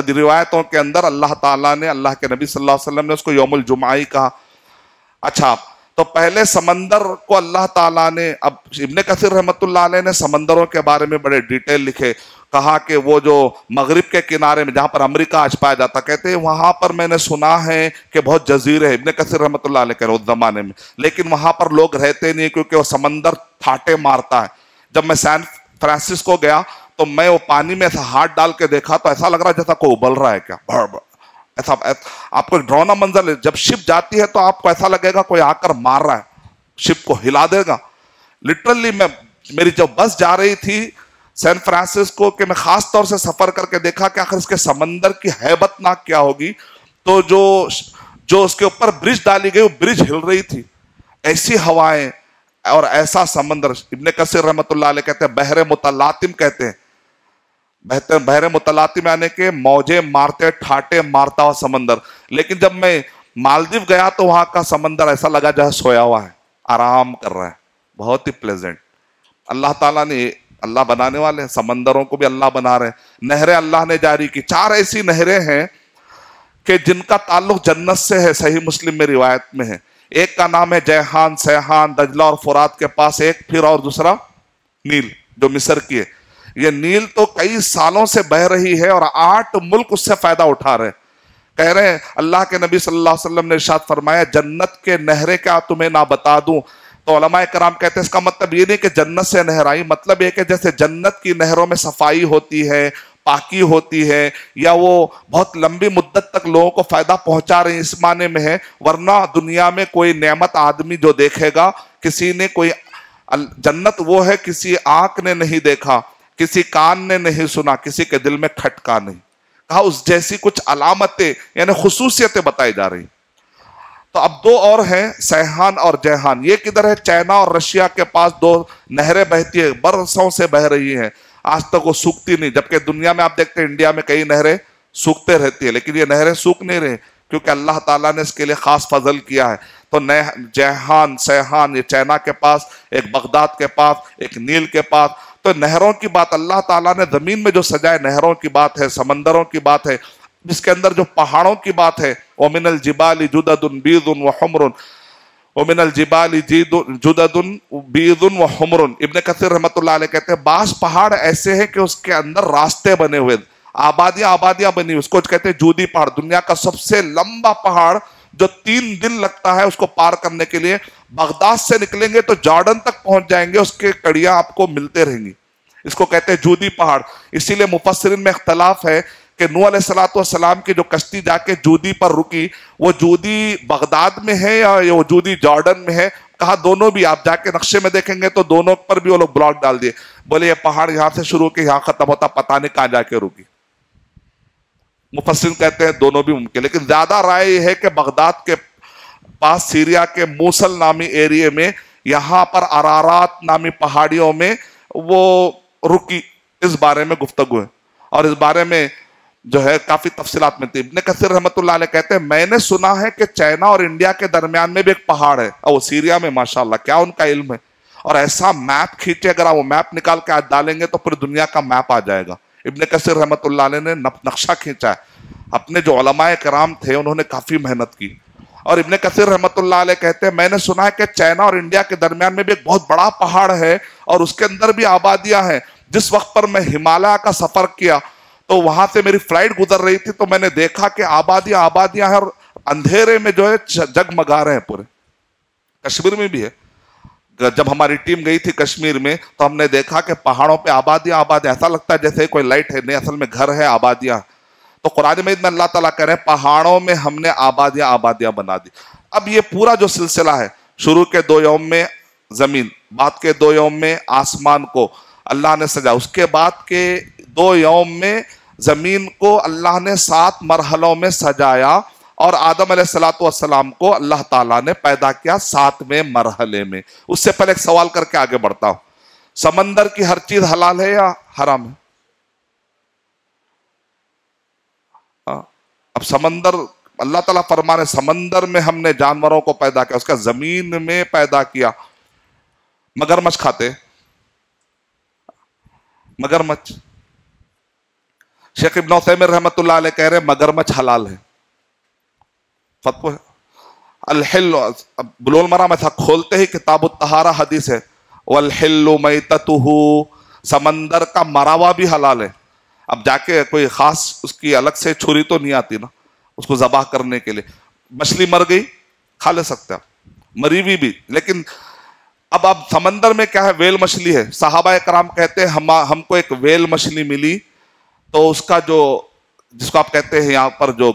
روایتوں کے اندر اللہ تعالیٰ نے، اللہ کے نبی صلی اللہ علیہ وسلم نے اس کو یوم الجمعہ ہی کہا. اچھا تو پہلے سمندر کو اللہ تعالیٰ نے، اب ابن کثیر رحمۃ اللہ علیہ نے سمندروں کے بارے میں بڑے ڈیٹیل لکھے. کہا کہ وہ جو مغرب کے کنارے میں جہاں پر امریکہ آج پایا جاتا، کہتے ہیں وہاں پر میں نے سنا ہے کہ بہت جزیرے ہیں. ابن کثیر رحمۃ اللہ علیہ کہہ رہے اس زمانے میں، لیکن وہاں پر لوگ رہتے نہیں کیونکہ وہ سمندر تھاٹے مارتا ہے. جب میں سین فرانسسکو گیا تو میں وہ پانی میں ایسا ہاتھ ڈال کے دیکھا تو ایسا لگ رہا جیسا کوئی ابل رہا ہے کیا. ایسا آپ کو ڈراؤنا منظر. جب شپ جاتی ہے تو آپ کو ایسا لگے گا کوئی آ کر مار رہا ہے، شپ کو ہلا دے گا. لٹرلی میری جب بس جا رہی تھی سین فرانسسکو کہ میں خاص طور سے سفر کر کے دیکھا کہ آخر اس کے سمندر کی ہیبت ناک کیا ہوگی. تو جو اس کے اوپر برج ڈالی گئی وہ برج ہل رہی تھی. ایسی ہوائیں اور ایسا سمندر. ابن کثیر رحمۃ اللہ علیہ کہتے ہیں بحر متلاطم کہتے ہیں. بحر متلاطم یعنی کہ موجیں مارتے ٹھاٹے مارتا ہوا سمندر. لیکن جب میں مالدیو گیا تو وہاں کا سمندر ایسا لگا جیسے سویا ہوا ہے، آرام کر رہا ہے، بہت ہی پلیزنٹ. اللہ تعالیٰ نے، اللہ بنانے والے ہیں، سمندروں کو بھی اللہ بنا رہے ہیں. نہریں اللہ نے جاری کی. 4 ایسی نہریں ہیں کہ جن کا تعلق جنت سے ہے، صحیح مسلم میں روایت میں ہے. ایک کا نام ہے جیحان، سیحان، دجلہ اور فرات کے پاس ایک، پھر اور دوسرا نیل جو مصر کی ہے. یہ نیل تو کئی سالوں سے بہ رہی ہے اور 8 ملک اس سے فائدہ اٹھا رہے ہیں. کہہ رہے ہیں اللہ کے نبی صلی اللہ علیہ وسلم نے ارشاد فرمایا جنت کے نہریں کیا تمہیں نہ بتا دوں. تو علماء کرام کہتے ہیں اس کا مطلب یہ نہیں کہ جنت سے نہر آئی، مطلب یہ کہ جیسے جنت کی نہروں میں صفائی ہوتی ہے، پاکی ہوتی ہے، یا وہ بہت لمبی مدت تک لوگوں کو فائدہ پہنچا رہی ہیں، اس معنی میں ہے. ورنہ دنیا میں کوئی نعمت آدمی جو دیکھے گا، کسی نے کوئی جنت وہ ہے کسی آنکھ نے نہیں دیکھا، کسی کان نے نہیں سنا، کسی کے دل میں کھٹکا نہیں. کہا اس جیسی کچھ علامتیں یعنی خصوصیتیں بتائی جا رہی. تو اب 2 اور ہیں، سیحان اور جیحان. یہ کدھر ہے؟ چائنا اور رشیا کے پاس 2 نہریں بہتی ہیں، برسوں سے بہ رہی ہیں، آج تک وہ سوکھتی نہیں. جبکہ دنیا میں آپ دیکھتے ہیں انڈیا میں کئی نہریں سوکھتے رہتی ہیں، لیکن یہ نہریں سوکھ نہیں رہی کیونکہ اللہ تعالیٰ نے اس کے لیے خاص فضل کیا ہے. تو جیحان، سیحان، یہ چائنا کے پاس، ایک بغداد کے پاس، ایک نیل کے پاس. تو نہروں کی بات اللہ تعالیٰ نے زمین میں جو سجائے، نہروں کی بات ہے، سمندروں کی بات ہے. جس کے اندر جو پہاڑوں کی بات ہے، وَمِنَ الْجِبَالِ جُدَدٌ بِيضٌ وَحُمْرٌ، ومن الجبال جدد بیض وحمر. ابن کثیر رحمۃ اللہ علیہ کہتے ہیں بعض پہاڑ ایسے ہیں کہ اس کے اندر راستے بنے ہوئے، آبادیاں بنی ہوئی، اس کو کہتے ہیں جودی پہاڑ. دنیا کا سب سے لمبا پہاڑ جو 3 دن لگتا ہے اس کو پار کرنے کے لیے. بغداد سے نکلیں گے تو جارڈن تک پہنچ جائیں گے، اس کے کڑیاں آپ کو ملتے رہیں گی. اس کو کہتے ہیں جودی پہاڑ. اسی لیے مفسرین میں اختلاف ہے کہ نوح علیہ السلام کی جو کشتی جا کے جودی پر رکی، وہ جودی بغداد میں ہے یا وہ جودی جارڈن میں ہے. کہا دونوں بھی. آپ جا کے نقشے میں دیکھیں گے تو دونوں پر بھی وہ لوگ بلاک ڈال دیے. بولے یہ پہاڑ یہاں سے شروع کے یہاں ختم ہوتا، پتہ نہیں کہاں جا کے رکی. مفسرین کہتے ہیں دونوں بھی ممکن، لیکن زیادہ رائے یہ ہے کہ بغداد کے پاس سیریا کے موصل نامی ایریے میں، یہاں پر ارارات نامی پہاڑیوں میں وہ رکی. اس بارے میں گفتگو ہے اور اس بارے میں جو ہے کافی تفصیلات میں تھی. ابن کثیر رحمۃ اللہ علیہ کہتے ہیں میں نے سنا ہے کہ چائنا اور انڈیا کے درمیان میں بھی ایک پہاڑ ہے، اور وہ سیریا میں. ماشاءاللہ کیا ان کا علم ہے. اور ایسا میپ کھینچے، اگر آپ وہ میپ نکال کے آج ڈالیں گے تو پوری دنیا کا میپ آ جائے گا. ابن کثیر رحمۃ اللہ علیہ نے نقشہ کھینچا ہے. اپنے جو علماء کرام تھے انہوں نے کافی محنت کی. اور ابن کثیر رحمۃ اللہ علیہ کہتے ہیں میں نے سنا ہے کہ چائنا اور انڈیا کے درمیان میں بھی ایک بہت بڑا پہاڑ ہے اور اس کے اندر بھی آبادیاں ہیں. جس وقت پر میں ہمالیہ کا سفر کیا تو وہاں سے میری فلائٹ گزر رہی تھی تو میں نے دیکھا کہ آبادیاں ہیں اور اندھیرے میں جو ہے جگمگا رہے ہیں پورے. کشمیر میں بھی ہے. جب ہماری ٹیم گئی تھی کشمیر میں تو ہم نے دیکھا کہ پہاڑوں پہ آبادیاں ایسا لگتا ہے جیسے کوئی لائٹ ہے، نہیں اصل میں گھر ہے، آبادیاں. تو قرآن مجید میں اللہ تعالیٰ کہہ رہے ہیں پہاڑوں میں ہم نے آبادیاں بنا دی. اب یہ پورا جو سلسلہ ہے، شروع کے 2 یوم میں زمین، بعد کے 2 یوم میں آسمان کو اللہ نے سجا، اس کے بعد کے 2 یوم میں زمین کو اللہ نے 7 مرحلوں میں سجایا، اور آدم علیہ السلام کو اللہ تعالیٰ نے پیدا کیا 7ویں مرحلے میں. اس سے پہلے ایک سوال کر کے آگے بڑھتا ہوں. سمندر کی ہر چیز حلال ہے یا حرام ہے؟ اب سمندر، اللہ تعالیٰ فرما رہے سمندر میں ہم نے جانوروں کو پیدا کیا، اس کا زمین میں پیدا کیا. مگرمچھ کھاتے، مگرمچھ. شیخ ابن عثیمین رحمۃ اللہ علیہ کہہ رہے مگرمچھ حلال ہے. فتوی الحل، بلوغ المرام میں تھا، کھولتے ہی کتاب الطہارہ حدیث ہے والحل میتتہ، سمندر کا مرا ہوا بھی حلال ہے. اب جا کے کوئی خاص اس کی الگ سے چھری تو نہیں آتی نا اس کو ذبح کرنے کے لیے. مچھلی مر گئی کھا لے سکتے ہیں، مری ہوئی بھی. لیکن اب سمندر میں کیا ہے، ویل مچھلی ہے. صحابہ کرام کہتے ہیں ہم کو ایک ویل مچھلی ملی تو اس کا جو، جس کو آپ کہتے ہیں یہاں پر جو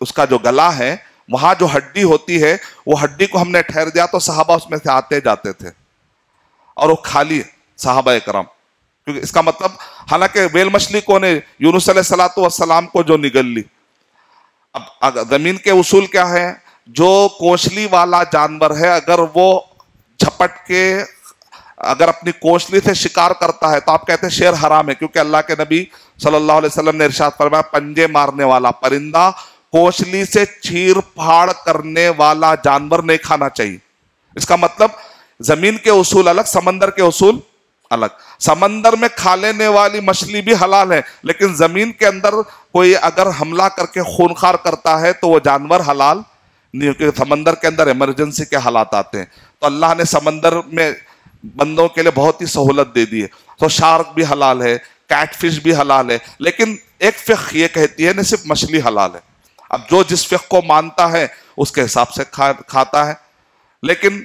اس کا جو گلا ہے، وہاں جو ہڈی ہوتی ہے، وہ ہڈی کو ہم نے ٹھہر دیا تو صحابہ اس میں سے آتے جاتے تھے اور وہ کھا لی صحابہ کرام. کیونکہ اس کا مطلب، حالانکہ ویل مچھلی کو نے یونس علیہ السلام کو جو نگل لی. اب زمین کے اصول کیا ہے، جو کونچلی والا جانور ہے اگر وہ جھپٹ کے اگر اپنی کونچلی سے شکار کرتا ہے تو آپ کہتے ہیں شیر حرام ہے، کیونکہ اللہ کے نبی صلی اللہ علیہ وسلم نے ارشاد فرمایا پنجے مارنے والا پرندہ، کونچلی سے چیر پھاڑ کرنے والا جانور نہیں کھانا چاہیے. اس کا مطلب زمین کے اصول الگ، سمندر کے اصول الگ. سمندر میں کھا لینے والی مچھلی بھی حلال ہے، لیکن زمین کے اندر کوئی اگر حملہ کر کے خونخوار کرتا ہے تو وہ جانور حلال نہیں، کیونکہ سمندر کے اندر ایمرجنسی کے حالات آتے ہیں. تو اللہ نے سمندر میں بندوں کے لیے بہت ہی سہولت دے دی ہے. تو شارک بھی حلال ہے، کیٹ فش بھی حلال ہے، لیکن ایک فقہ یہ کہتی ہے نہ صرف مچھلی حلال ہے. اب جو جس فقہ کو مانتا ہے اس کے حساب سے کھاتا ہے. لیکن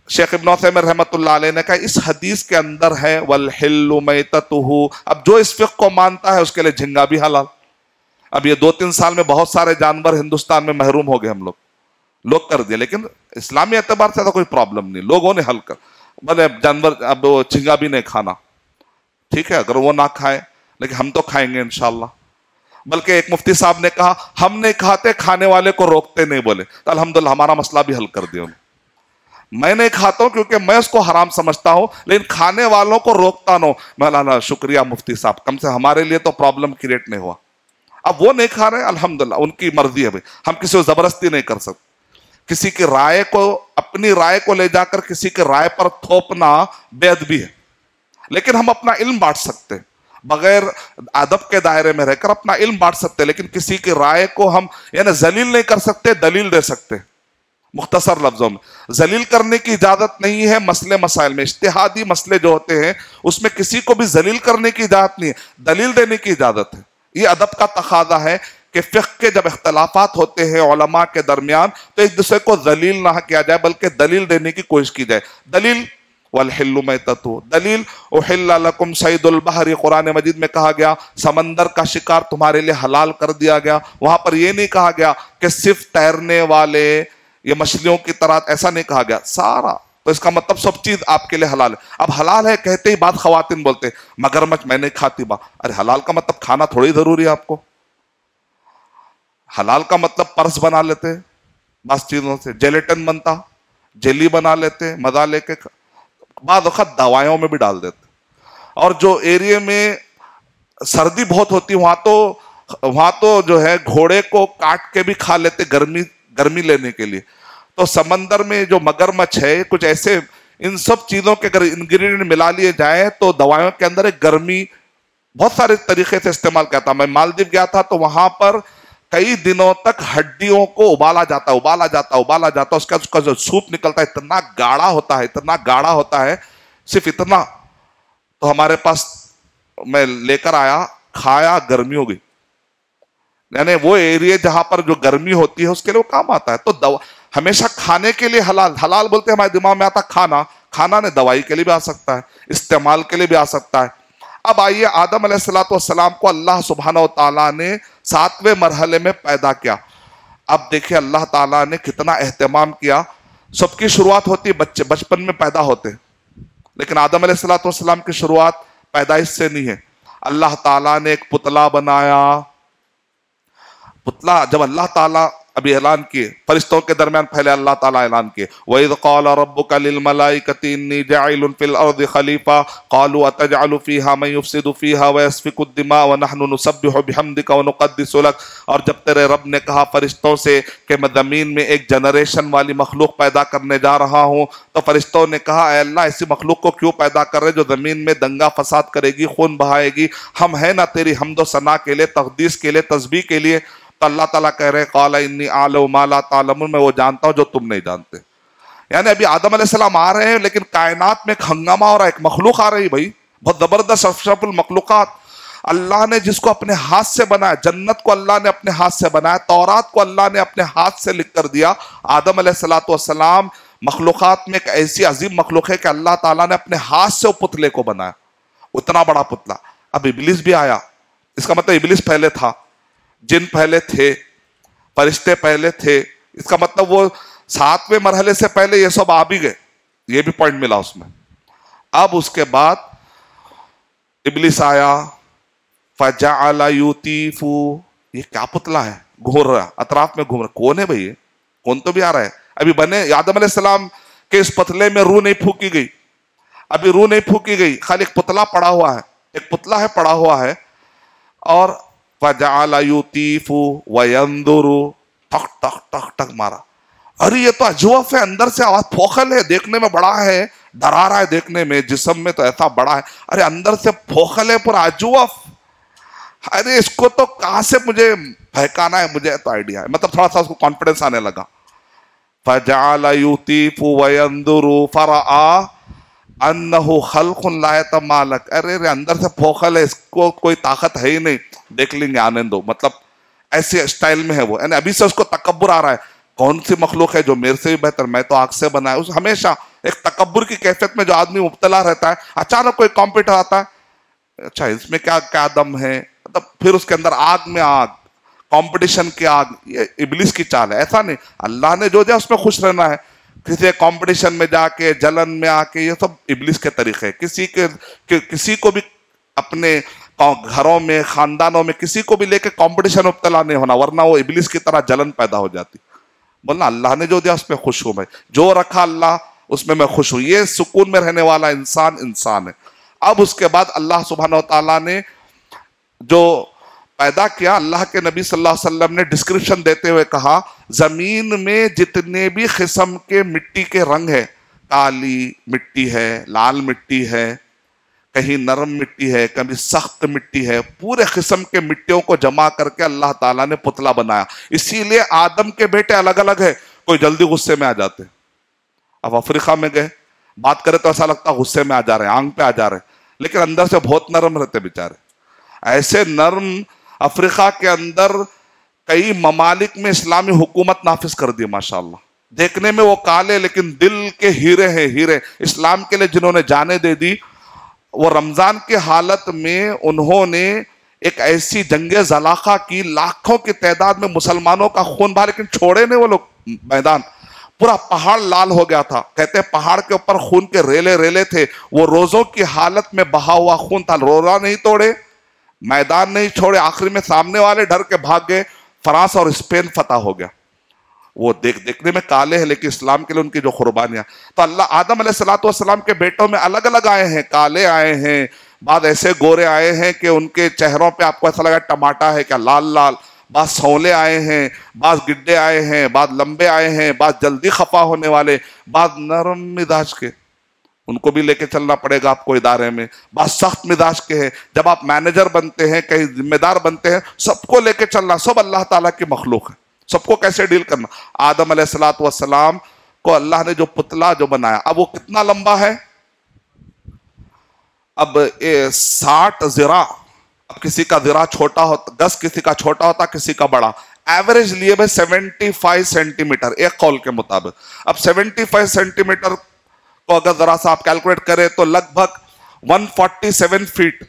شیخ ابن عثیمین رحمۃ اللہ علیہ نے کہا اس حدیث کے اندر ہے والحل میتتہ. اب جو اس فقہ کو مانتا ہے اس کے لیے جھنگا بھی حلال. اب یہ 2-3 سال میں بہت سارے جانور ہندوستان میں محروم ہو گئے، ہم لوگ کر دیا، لیکن اسلامی اعتبار سے تو کوئی پرابلم نہیں، لوگوں نے حل کر. بھلے جانور اب جھنگا بھی نہیں کھانا، ٹھیک ہے، اگر وہ نہ کھائے لیکن ہم تو کھائیں گے انشاءاللہ. بلکہ ایک مفتی صاحب نے کہا ہم نہیں کھاتے، کھانے والے کو روکتے نہیں، بولے تو الحمدللہ ہمارا مسئلہ بھی حل کر دیا انہوں. میں نہیں کھاتا ہوں کیونکہ میں اس کو حرام سمجھتا ہوں، لیکن کھانے والوں کو روکتا نہ ہوں. مولانا شکریہ مفتی صاحب، کم سے ہمارے لیے تو پرابلم کریٹ نہیں ہوا. اب وہ نہیں کھا رہے، الحمدللہ ان کی مرضی ہے بھائی، ہم کسی کو زبردستی نہیں کر سکتے. کسی کی رائے کو، اپنی رائے کو لے جا کر کسی کی رائے پر تھوپنا بے ادبی ہے. لیکن ہم اپنا علم بانٹ سکتے، بغیر ادب کے دائرے میں رہ کر اپنا علم بانٹ سکتے، لیکن کسی کی رائے کو ہم یعنی ذلیل نہیں کر سکتے، دلیل دے سکتے. مختصر لفظوں میں ذلیل کرنے کی اجازت نہیں ہے مسئلے مسائل میں. اجتہادی مسئلے جو ہوتے ہیں اس میں کسی کو بھی ذلیل کرنے کی اجازت نہیں ہے, دلیل دینے کی اجازت ہے. یہ ادب کا تقاضا ہے کہ فقہ کے جب اختلافات ہوتے ہیں علماء کے درمیان تو ایک دوسرے کو ذلیل نہ کیا جائے بلکہ دلیل دینے کی کوشش کی جائے. دلیل وَالْحِلُّ مَيْتَتُ, دلیل اُحِلَّ لَكُمْ صَيْدُ الْبَحْرِ, قرآن مجید میں کہا گیا سمندر کا شکار تمہارے لیے حلال کر دیا گیا. وہاں پر یہ نہیں کہا گیا کہ صرف تیرنے والے یہ مچھلیوں کی طرح, ایسا نہیں کہا گیا, سارا. تو اس کا مطلب سب چیز آپ کے لیے حلال ہے. اب حلال ہے کہتے ہی بعد خواتین بولتے مگرمچھ میں نہیں کھاتی با. ارے حلال کا مطلب کھانا تھوڑی ضروری ہے آپ کو. حلال کا مطلب پرس بنا لیتے بس چیزوں سے, جیلیٹن بنتا, جیلی بنا لیتے مزہ لے کے, بعض وقت دوائیوں میں بھی ڈال دیتے. اور جو ایریے میں سردی بہت ہوتی وہاں تو جو ہے گھوڑے کو کاٹ کے بھی کھا لیتے گرمی لینے کے لیے. تو سمندر میں جو مگرمچھ ہے کچھ ایسے, ان سب چیزوں کے اگر انگریڈینٹ ملا لیے جائیں تو دوائیوں کے اندر ایک گرمی بہت سارے طریقے سے استعمال کرتا. میں مالدیپ گیا تھا تو وہاں پر کئی دنوں تک ہڈیوں کو ابالا جاتا, اس کا جو سوپ نکلتا ہے اتنا گاڑھا ہوتا ہے صرف اتنا. تو ہمارے پاس میں لے کر آیا, کھایا, گرمی ہو گئی. یعنی وہ ایریا جہاں پر جو گرمی ہوتی ہے اس کے لیے وہ کام آتا ہے. تو ہمیشہ کھانے کے لیے حلال بولتے ہیں ہمارے دماغ میں آتا کھانا نے دوائی کے لیے بھی آ سکتا ہے, استعمال کے لیے بھی آ سکتا ہے. اب آئیے آدم علیہ السلام کو اللہ سبحانہ و تعالیٰ نے 7ویں مرحلے میں پیدا کیا. اب دیکھیں اللہ تعالیٰ نے کتنا اہتمام کیا. سب کی شروعات ہوتی ہے بچپن میں پیدا ہوتے, لیکن آدم علیہ السلام کی شروعات پیدائش سے نہیں ہے. اللہ تعالیٰ نے ایک پتلا بنایا. پتلا جب اللہ تعالیٰ ابھی اعلان کیے فرشتوں کے درمیان, پہلے اللہ تعالیٰ اعلان کیے وَإِذْ قَالَ رَبُّكَ لِلْمَلَائِكَةِ إِنِّي جَاعِلٌ فِي الْأَرْضِ خَلِيفَةً قَالُوا أَتَجْعَلُ فِيهَا مَن يُفْسِدُ فِيهَا وَيَسْفِكُ الدِّمَاءَ وَنَحْنُ نُسَبِّحُ بِحَمْدِكَ وَنُقَدِّسُ لَكَ. اور جب تیرے رب نے کہا فرشتوں سے کہ میں زمین میں ایک جنریشن والی مخلوق پیدا کرنے جا رہا ہوں, تو فرشتوں نے کہا اے اللہ ایسی مخلوق کو کیوں پیدا کر رہے جو زمین میں دنگا فساد کرے گی, خون بہائے گی. ہم ہیں نا تیری حمد و ثنا کے لیے, تقدیس کے لیے, تسبیح کے لیے. تو اللہ تعالیٰ کہہ رہے قال انی اعلم ما لا تعلمون, میں وہ جانتا ہوں جو تم نہیں جانتے. یعنی ابھی آدم علیہ السلام آ رہے ہیں لیکن کائنات میں ایک ہنگامہ ہو رہا ہے, ایک مخلوق آ رہی بھائی, بہت زبردست اشرف المخلوقات. اللہ نے جس کو اپنے ہاتھ سے بنایا, جنت کو اللہ نے اپنے ہاتھ سے بنایا, تورات کو اللہ نے اپنے ہاتھ سے لکھ کر دیا. آدم علیہ السلام مخلوقات میں ایک ایسی عظیم مخلوق ہے کہ اللہ تعالیٰ نے اپنے ہاتھ سے وہ پتلے کو بنایا, اتنا بڑا پتلا. اب ابلیس بھی آیا, اس کا مطلب ابلیس پہلے تھا, جن پہلے تھے, فرشتے پہلے تھے. اس کا مطلب وہ 7ویں مرحلے سے پہلے یہ سب آ بھی گئے, یہ بھی پوائنٹ ملا اس میں. اب اس کے بعد ابلیس آیا, فجعل یطیف, یہ کیا پتلا ہے گھوم رہا اطراف میں, گھوم رہا, کون ہے بھائی, کون تو بھی آ رہا ہے. ابھی بنے آدم علیہ السلام کے اس پتلے میں روح نہیں پھونکی گئی, ابھی روح نہیں پھونکی گئی, خالی ایک پتلا پڑا ہوا ہے, ایک پتلا ہے پڑا ہوا ہے. اور فجعل یطیف وینظر, ٹک ٹک ٹک ٹک مارا. ارے یہ تو اجوف ہے, اندر سے آواز پھوکھل ہے, دیکھنے میں بڑا ہے, ڈرا رہا ہے دیکھنے میں, جسم میں تو ایسا بڑا ہے, ارے اندر سے پھوکھل ہے پورا اجوف. ارے اس کو تو کہاں سے مجھے بہکانا ہے, مجھے تو آئیڈیا ہے. مطلب تھوڑا سا اس کو کانفیڈنس آنے لگا. فجعل یطیف وینظر فرآ انہ خلق لا یتمالک, ارے اندر سے پھوکھل ہے, اس کو کوئی طاقت ہے ہی نہیں, دیکھ لیں گے آنے دو. مطلب ایسے سٹائل میں ہے وہ, یعنی ابھی سے اس کو تکبر آ رہا ہے, کون سی مخلوق ہے جو میرے سے بھی بہتر, میں تو آگ سے بنا ہے. ہمیشہ ایک تکبر کی کیفیت میں جو آدمی مبتلا رہتا ہے, اچانک کوئی کمپیٹر آتا ہے, اچھا اس میں کیا دم ہے, مطلب پھر اس کے اندر آگ میں آگ, کمپٹیشن کی آگ. یہ ابلیس کی چال ہے. ایسا نہیں, اللہ نے جو دیا اس میں خوش رہنا ہے. کسی کمپٹیشن میں جا کے, جلن میں آ کے, یہ سب ابلیس کے طریقے. کسی کو بھی اپنے گھروں میں, خاندانوں میں کسی کو بھی لے کے کمپٹیشن مبتلا نہیں ہونا, ورنہ وہ ابلیس کی طرح جلن پیدا ہو جاتی. بولنا اللہ نے جو دیا اس میں خوش ہوں, میں جو رکھا اللہ اس میں خوش ہوں. یہ سکون میں رہنے والا انسان ہے. اب اس کے بعد اللہ سبحانہ و تعالیٰ نے جو پیدا کیا, اللہ کے نبی صلی اللہ علیہ وسلم نے ڈسکرپشن دیتے ہوئے کہا زمین میں جتنے بھی قسم کے مٹی کے رنگ ہے, کالی مٹی ہے, لال مٹی ہے, کہیں نرم مٹی ہے, کبھی سخت مٹی ہے, پورے قسم کے مٹیوں کو جمع کر کے اللہ تعالیٰ نے پتلا بنایا. اسی لیے آدم کے بیٹے الگ الگ ہے, کوئی جلدی غصے میں آ جاتے. اب افریقہ میں گئے, بات کرے تو ایسا لگتا غصے میں آ جا رہے ہیں, آنگ پہ آ جا رہے ہیں, لیکن اندر سے بہت نرم رہتے بیچارے. ایسے نرم افریقہ کے اندر کئی ممالک میں اسلامی حکومت نافذ کر دی ماشاءاللہ. دیکھنے میں وہ کالے لیکن دل کے ہیرے ہیں, ہیرے. اسلام کے لیے جنہوں نے جانیں دے دی, وہ رمضان کی حالت میں انہوں نے ایک ایسی جنگ زلاقہ کی, لاکھوں کی تعداد میں مسلمانوں کا خون بہا, لیکن چھوڑے نہیں وہ لوگ میدان. پورا پہاڑ لال ہو گیا تھا, کہتے ہیں پہاڑ کے اوپر خون کے ریلے ریلے تھے, وہ روزوں کی حالت میں بہا ہوا خون تھا. روزہ نہیں توڑے, میدان نہیں چھوڑے, آخری میں سامنے والے ڈر کے بھاگ گئے. فرانس اور اسپین فتح ہو گیا. وہ دیکھنے میں کالے ہیں لیکن اسلام کے لیے ان کی جو قربانیاں. تو اللہ آدم علیہ السلام کے بیٹوں میں الگ الگ آئے ہیں, کالے آئے ہیں, بعض ایسے گورے آئے ہیں کہ ان کے چہروں پہ آپ کو ایسا لگا ٹماٹا ہے کیا, لال لال. بعض سونلے آئے ہیں, بعض گڈے آئے ہیں, بعض لمبے آئے ہیں, بعض جلدی خفا ہونے والے, بعض نرم مزاج کے, ان کو بھی لے کے چلنا پڑے گا آپ کو ادارے میں. بعض سخت مزاج کے ہیں, جب آپ مینیجر بنتے ہیں, کہیں ذمہ دار بنتے ہیں, سب کو لے کے چلنا. سب اللہ تعالیٰ کی مخلوق ہے, سب کو کیسے ڈیل کرنا. آدم علیہ السلام کو اللہ نے جو پتلا جو بنایا, اب وہ کتنا لمبا ہے, اب 60 ذراع. اب کسی کا ذراع چھوٹا ہوتا, گز کسی کا چھوٹا ہوتا, کسی کا بڑا. ایوریج لیے بھائی 75 سینٹی میٹر ایک قول کے مطابق. اب 75 سینٹی میٹر کو اگر ذرا سا آپ کیلکولیٹ کریں تو لگ بھگ 147 فیٹ,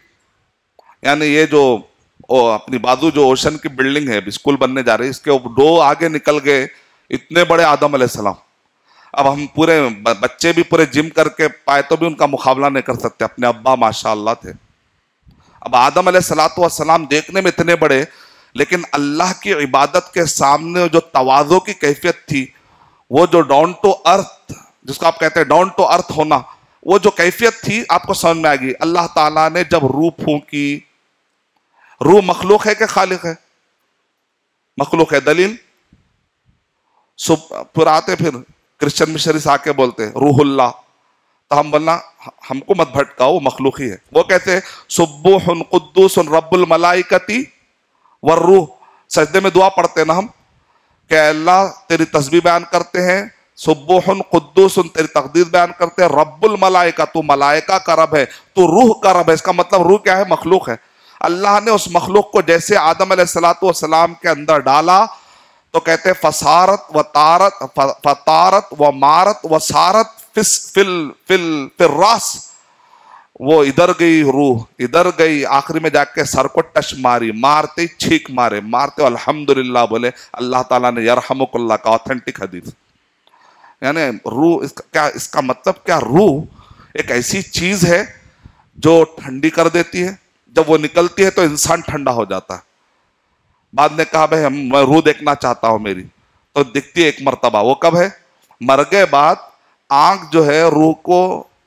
یعنی یہ جو اپنی بازو جو اوشن کی بلڈنگ ہے, اسکول بننے جا رہی ہے, اس کے 2 آگے نکل گئے, اتنے بڑے آدم علیہ السلام. اب ہم پورے بچے بھی پورے جم کر کے پائے تو بھی ان کا مقابلہ نہیں کر سکتے. اپنے ابا ماشاءاللہ تھے. اب آدم علیہ السلام دیکھنے میں اتنے بڑے, لیکن اللہ کی عبادت کے سامنے جو تواضع کی کیفیت تھی, وہ جو ڈاؤن ٹو ارتھ, جس کو آپ کہتے ہیں ڈاؤن ٹو ارتھ ہونا, وہ جو کیفیت تھی آپ کو سمجھ میں آئے گی. اللہ تعالیٰ نے جب روح پھونکی, روح مخلوق ہے کہ خالق ہے؟ مخلوق ہے. دلیل پھر آتے, پھر کرسچن مشنریز آ کے بولتے روح اللہ, تو ہم بولنا ہم کو مت بھٹکاؤ, وہ مخلوق ہی ہے. وہ کہتے سبوح قدوس رب الملائکتی والروح. سجدے میں دعا پڑھتے ہیں نا ہم, کہ اللہ تیری تسبیح بیان کرتے ہیں, سبوح قدوس تیری تقدیس بیان کرتے ہیں, رب الملائکہ تو ملائکہ کا رب ہے, تو روح کا رب ہے. اس کا مطلب روح کیا ہے؟ مخلوق ہے. اللہ نے اس مخلوق کو جیسے آدم علیہ السلام کے اندر ڈالا, تو کہتے فسارت و تارت, فتارت و مارت و سارت فل راس. وہ ادھر گئی روح, ادھر گئی, آخری میں جا کے سر کو ٹچ ماری, مارتے چھینک مارے, مارتے الحمدللہ بولے. اللہ تعالیٰ نے یرحمک اللہ کا آتھینٹک حدیث. یعنی روح اس کا مطلب کیا؟ روح ایک ایسی چیز ہے جو ٹھنڈی کر دیتی ہے, جب وہ نکلتی ہے تو انسان ٹھنڈا ہو جاتا ہے. بعد نے کہا بھائی میں روح دیکھنا چاہتا ہوں میری, تو دکھتی ہے ایک مرتبہ. وہ کب ہے؟ مر گئے بعد آنکھ جو ہے روح کو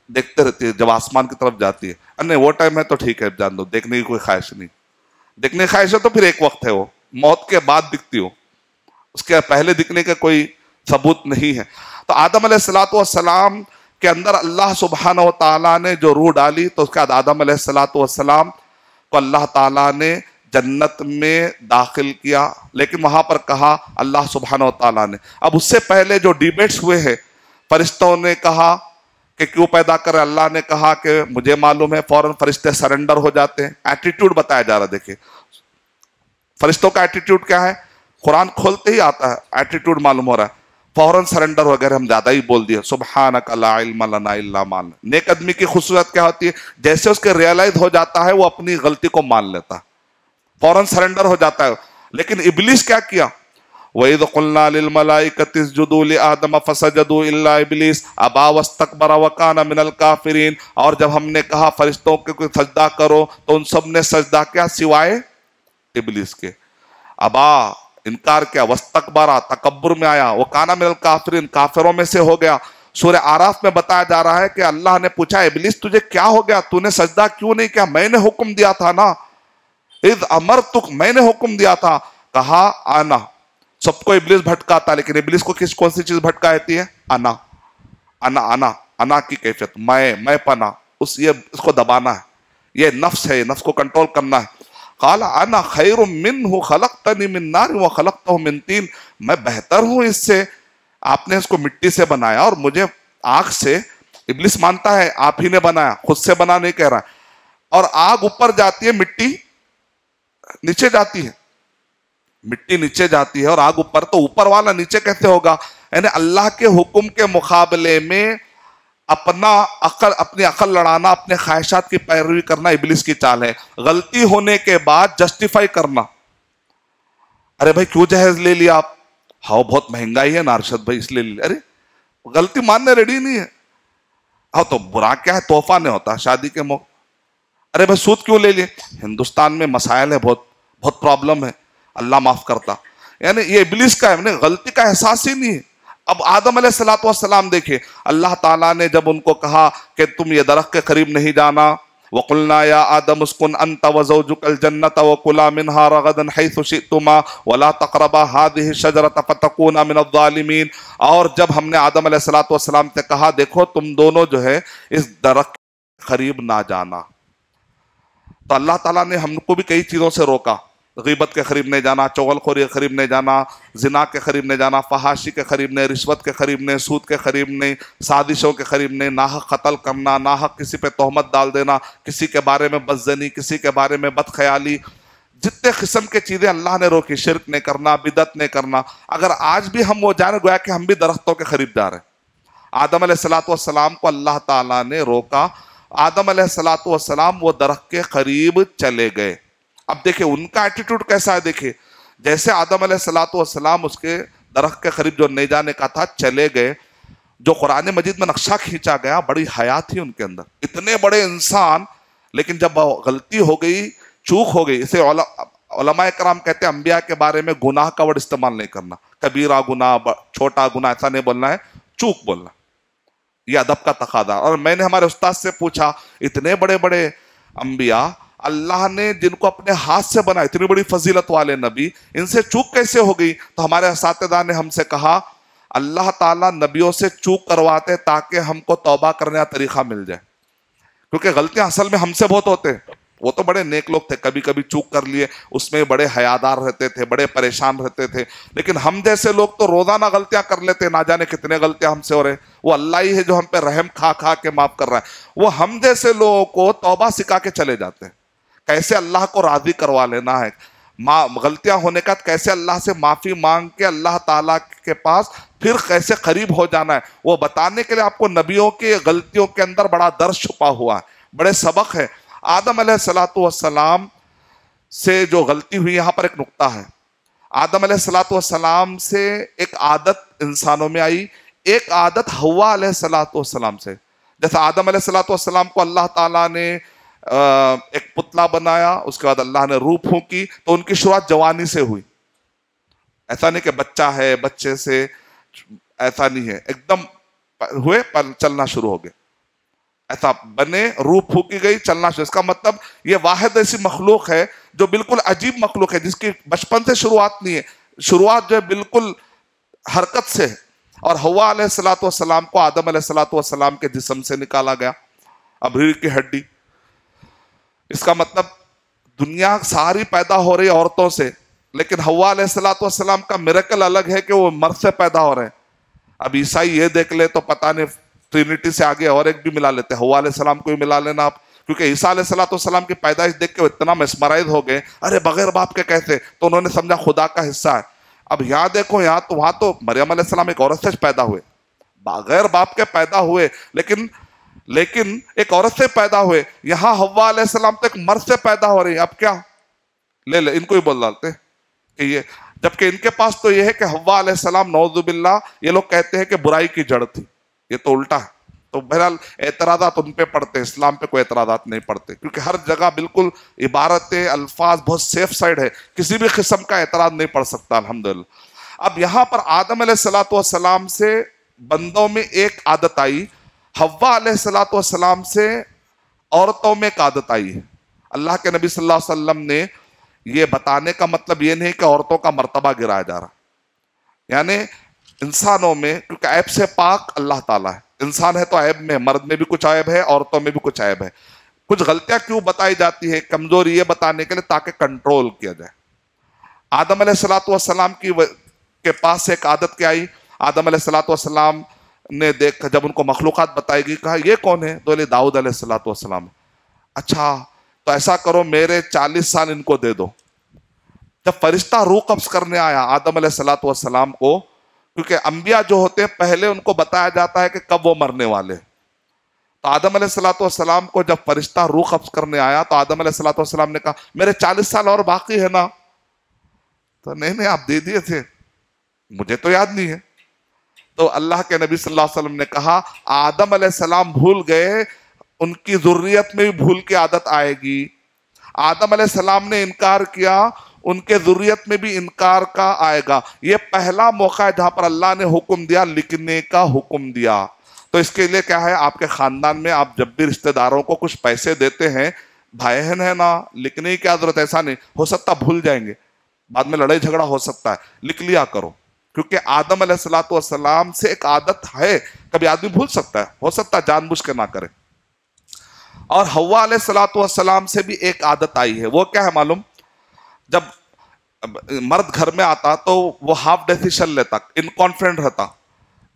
دیکھتے رہتی ہے جب آسمان کی طرف جاتی ہے. نہیں وہ ٹائم ہے تو ٹھیک ہے, جان دو, دیکھنے کی کوئی خواہش نہیں. دیکھنے کی خواہش ہے تو پھر ایک وقت ہے, وہ موت کے بعد دکھتی ہو, اس کے پہلے دکھنے کا کوئی ثبوت نہیں ہے. تو آدم علیہ السلام کے اندر اللہ سبحانہ و تعالیٰ نے جو روح ڈالی, تو اس کے بعد آدم علیہ السلام کو اللہ تعالیٰ نے جنت میں داخل کیا. لیکن وہاں پر کہا اللہ سبحانہ و تعالیٰ نے, اب اس سے پہلے جو ڈیبیٹس ہوئے ہیں, فرشتوں نے کہا کہ کیوں پیدا کرے, اللہ نے کہا کہ مجھے معلوم ہے. فوراً فرشتے سرنڈر ہو جاتے ہیں. ایٹیٹیوڈ بتایا جا رہا, دیکھیں فرشتوں کا ایٹیٹیوڈ کیا ہے, قرآن کھولتے ہی آتا ہے, ایٹیٹیوڈ معلوم ہو رہا ہے. فوراً سرنڈر وغیرہ ہم زیادہ ہی بول دیے, سبحانک لا علم لنا الا ما علمتنا. نیک آدمی کی خصوصیت کیا ہوتی ہے؟ جیسے اس کے ریئلائز ہو جاتا ہے وہ اپنی غلطی کو مان لیتا ہے, فوراً سرنڈر ہو جاتا ہے. لیکن ابلیس کیا کیا؟ وَإِذْ قُلْنَا لِلْمَلَائِكَةِ اسْجُدُوا لِآدَمَ فَسَجَدُوا إِلَّا إِبْلِيسَ أَبَىٰ وَاسْتَكْبَرَ وَكَانَ مِنَ الْكَافِرِينَ. اور جب ہم نے کہا فرشتوں کو سجدہ کرو, تو ان سب نے سجدہ کیا سوائے ابلیس کے. ابا انکار کیا, واستکبر تکبر میں آیا, وَكَانَ مِنَ الْكَافِرِينَ کافروں میں سے ہو گیا. سورہ اعراف میں بتایا جا رہا ہے کہ اللہ نے پوچھا ابلیس تجھے کیا ہو گیا, تو نے سجدہ کیوں نہیں کیا؟ میں نے حکم دیا تھا نا, اذ امرتک, میں نے حکم دیا تھا. کہا آنا. سب کو ابلیس بھٹکاتا, لیکن ابلیس کو کون سی چیز بھٹکاتی ہے؟ انا. انا انا انا کی کیفیت, میں پنا, اس کو دبانا ہے. یہ نفس ہے, نفس کو کنٹرول کرنا ہے. قال انا خیر منہ خلقتنی من نار وخلقتہ من طین. میں بہتر ہوں اس سے, آپ نے اس کو مٹی سے بنایا اور مجھے آگ سے، ابلیس مانتا ہے آپ ہی نے بنایا، خود سے بنا نہیں کہہ رہا، اور آگ اوپر جاتی ہے، مٹی نیچے جاتی ہے، مٹی نیچے جاتی ہے اور آگ اوپر، تو اوپر والا نیچے کیسے ہوگا؟ یعنی اللہ کے حکم کے مقابلے میں اپنی عقل لڑانا، اپنے خواہشات کی پیروی کرنا ابلیس کی چال ہے. غلطی ہونے کے بعد جسٹیفائی کرنا، ارے بھائی کیوں جہیز لے لیا آپ؟ ہاں بہت مہنگائی ہے نا ارشد بھائی اس لیے لے لیا. ارے غلطی ماننے ریڈی نہیں ہے. ہاں تو برا کیا ہے، تحفہ نہیں ہوتا شادی کے موقع. ارے بھائی سود کیوں لے لیے؟ ہندوستان میں مسائل ہے، بہت بہت پرابلم ہے، اللہ معاف کرتا. یعنی یہ ابلیس کا ہے، غلطی کا احساس ہی نہیں ہے. اب آدم علیہ السلام دیکھیں، اللہ تعالیٰ نے جب ان کو کہا کہ تم یہ درخت کے قریب نہیں جانا، وَقُلْنَا يَا آدَمُ اسْكُنْ أَنْتَ وَزَوْجُكَ الْجَنَّةَ وَكُلَا مِنْهَا رَغَدًا حَيْثُ شِئْتُمَا وَلَا تَقْرَبَا هَٰذِهِ الشَّجَرَةَ فَتَكُونَا مِنَ الظَّالِمِينَ. اور جب ہم نے آدم علیہ السلام سے کہا دیکھو تم دونوں جو ہے اس درخت کے قریب نہ جانا، تو اللہ تعالیٰ نے ہم کو بھی کئی چیزوں سے روکا. غیبت کے قریب نہیں جانا، چغل خوری کے قریب نہیں جانا، زنا کے قریب نہیں جانا، فحاشی کے قریب نہیں، رشوت کے قریب نہیں، سود کے قریب نہیں، سازشوں کے قریب نہیں، ناحق قتل کرنا، ناحق کسی پہ تہمت ڈال دینا، کسی کے بارے میں بدزنی، کسی کے بارے میں بد خیالی، جتنے قسم کے چیزیں اللہ نے روکی، شرک نہیں کرنا، بدعت نہیں کرنا. اگر آج بھی ہم وہ جانے، گویا کہ ہم بھی درختوں کے قریب جا رہے ہیں. آدم علیہ السلام کو اللہ تعالیٰ نے روکا، آدم علیہ السلام وہ درخت کے قریب چلے گئے. اب دیکھیں ان کا ایٹیٹیوڈ کیسا ہے. دیکھیں جیسے آدم علیہ السلام اس کے درخت کے قریب جو نہیں جانے کا تھا چلے گئے، جو قرآن مجید میں نقشہ کھینچا گیا، بڑی حیا تھی ان کے اندر. اتنے بڑے انسان، لیکن جب غلطی ہو گئی، چوک ہو گئی، اسے علماء کرام کہتے ہیں انبیاء کے بارے میں گناہ کا ورڈ استعمال نہیں کرنا. کبیرہ گناہ، چھوٹا گناہ ایسا نہیں بولنا ہے، چوک بولنا، یہ ادب کا تقاضا. اور میں نے ہمارے استاد سے پوچھا، اتنے بڑے بڑے انبیاء اللہ نے جن کو اپنے ہاتھ سے بنا، اتنی بڑی فضیلت والے نبی، ان سے چوک کیسے ہو گئی؟ تو ہمارے اساتذہ نے ہم سے کہا اللہ تعالیٰ نبیوں سے چوک کرواتے تاکہ ہم کو توبہ کرنے کا طریقہ مل جائے، کیونکہ غلطیاں اصل میں ہم سے بہت ہوتے ہیں. وہ تو بڑے نیک لوگ تھے، کبھی کبھی چوک کر لیے، اس میں بڑے حیادار رہتے تھے، بڑے پریشان رہتے تھے. لیکن ہم جیسے لوگ تو روزانہ غلطیاں کر لیتے، نہ جانے کتنے غلطیاں ہم سے ہو رہے. وہ اللہ ہی ہے جو ہم پہ رحم کھا کھا کے معاف کر رہا ہے. وہ ہم جیسے لوگوں کو توبہ سکھا کے چلے جاتے ہیں، کیسے اللہ کو راضی کروا لینا ہے، غلطیاں ہونے کا کیسے اللہ سے معافی مانگ کے اللہ تعالیٰ کے پاس پھر کیسے قریب ہو جانا ہے. وہ بتانے کے لیے آپ کو نبیوں کے غلطیوں کے اندر بڑا درس چھپا ہوا ہے، بڑے سبق ہے. آدم علیہ السلام سے جو غلطی ہوئی، یہاں پر ایک نقطہ ہے. آدم علیہ السلام سے ایک عادت انسانوں میں آئی، ایک عادت حوا علیہ السلام سے. جیسا آدم علیہ السلام کو اللہ تعالیٰ نے ایک پتلا بنایا، اس کے بعد اللہ نے روح پھونکی، تو ان کی شروعات جوانی سے ہوئی. ایسا نہیں کہ بچہ ہے بچے سے، ایسا نہیں ہے، ایک دم ہوئے پر چلنا شروع ہو گئے. ایسا بنے، روح پھونکی گئی، چلنا شروع. اس کا مطلب یہ واحد ایسی مخلوق ہے جو بالکل عجیب مخلوق ہے، جس کی بچپن سے شروعات نہیں ہے، شروعات جو ہے بالکل حرکت سے ہے. اور حوا علیہ السلام کو آدم علیہ السلام کے جسم سے نکالا گیا، اب ریڑھ کی ہڈی. اس کا مطلب دنیا ساری پیدا ہو رہی عورتوں سے، لیکن حوا علیہ السلام کا میریکل الگ ہے کہ وہ مرد سے پیدا ہو رہے ہیں. اب عیسائی یہ دیکھ لے تو پتہ نہیں ٹرینٹی سے آگے اور ایک بھی ملا لیتے، حوا علیہ السلام کو بھی ملا لینا آپ، کیونکہ عیسیٰ علیہ السلام کی پیدائش دیکھ کے وہ اتنا مسمرائز ہو گئے، ارے بغیر باپ کے کیسے، تو انہوں نے سمجھا خدا کا حصہ ہے. اب یہاں دیکھو، یہاں تو وہاں تو مریم علیہ السلام ایک عورت سے پیدا ہوئے، بغیر باپ کے پیدا ہوئے، لیکن ایک عورت سے پیدا ہوئے. یہاں حوا علیہ السلام تو ایک مرد سے پیدا ہو رہی ہے. اب کیا لے ان کو ہی بول ڈالتے کہ یہ، جبکہ ان کے پاس تو یہ ہے کہ حوا علیہ السلام نعوذ باللہ، یہ لوگ کہتے ہیں کہ برائی کی جڑ تھی، یہ تو الٹا ہے. تو بہرحال اعتراضات ان پہ پڑتے، اسلام پہ کوئی اعتراضات نہیں پڑتے، کیونکہ ہر جگہ بالکل عبارتیں، الفاظ بہت سیف سائڈ ہے، کسی بھی قسم کا اعتراض نہیں پڑ سکتا الحمدللہ. اب یہاں پر آدم علیہ السلام سے بندوں میں ایک عادت آئی، حوا علیہ السلام سے عورتوں میں ایک عادت آئی ہے. اللہ کے نبی صلی اللہ علیہ وسلم نے یہ بتانے کا مطلب یہ نہیں کہ عورتوں کا مرتبہ گرایا جا رہا، یعنی انسانوں میں، کیونکہ عیب سے پاک اللہ تعالیٰ ہے، انسان ہے تو عیب میں، مرد میں بھی کچھ عیب ہے، عورتوں میں بھی کچھ عیب ہے. کچھ غلطیاں کیوں بتائی جاتی ہے؟ کمزوری یہ بتانے کے لیے تاکہ کنٹرول کیا جائے. آدم علیہ السلام کے پاس ایک عادت کیا آئی؟ آدم علیہ السلام نے دیکھ جب ان کو مخلوقات بتائی گئی، کہا یہ کون ہے؟ تو داؤد علیہ السلام. اچھا تو ایسا کرو میرے 40 سال ان کو دے دو. جب فرشتہ روح قبض کرنے آیا آدم علیہ السلام کو، کیونکہ انبیاء جو ہوتے ہیں پہلے ان کو بتایا جاتا ہے کہ کب وہ مرنے والے، تو آدم علیہ السلام کو جب فرشتہ روح قبض کرنے آیا تو آدم علیہ السلام نے کہا میرے 40 سال اور باقی ہے نا؟ تو نہیں آپ دے دیے تھے، مجھے تو یاد نہیں ہے. تو اللہ کے نبی صلی اللہ علیہ وسلم نے کہا آدم علیہ السلام بھول گئے، ان کی ذریت میں بھی بھول کی عادت آئے گی. آدم علیہ السلام نے انکار کیا، ان کے ذریت میں بھی انکار کا آئے گا. یہ پہلا موقع ہے جہاں پر اللہ نے حکم دیا، لکھنے کا حکم دیا. تو اس کے لیے کیا ہے، آپ کے خاندان میں آپ جب بھی رشتہ داروں کو کچھ پیسے دیتے ہیں، بھائی بہن ہے نا، لکھنے کی کیا ضرورت ہے؟ ایسا نہیں ہو سکتا بھول جائیں گے، بعد میں لڑائی جھگڑا ہو سکتا ہے، لکھ لیا کرو. کیونکہ آدم علیہ السلام سے ایک عادت ہے، کبھی آدمی بھول سکتا ہے، ہو سکتا ہے جان بوجھ کے نہ کرے. اور حوا علیہ السلام سے بھی ایک عادت آئی ہے، وہ کیا ہے معلوم؟ جب مرد گھر میں آتا تو وہ ہاف ڈیسیشن لیتا، انکانفیڈنٹ رہتا.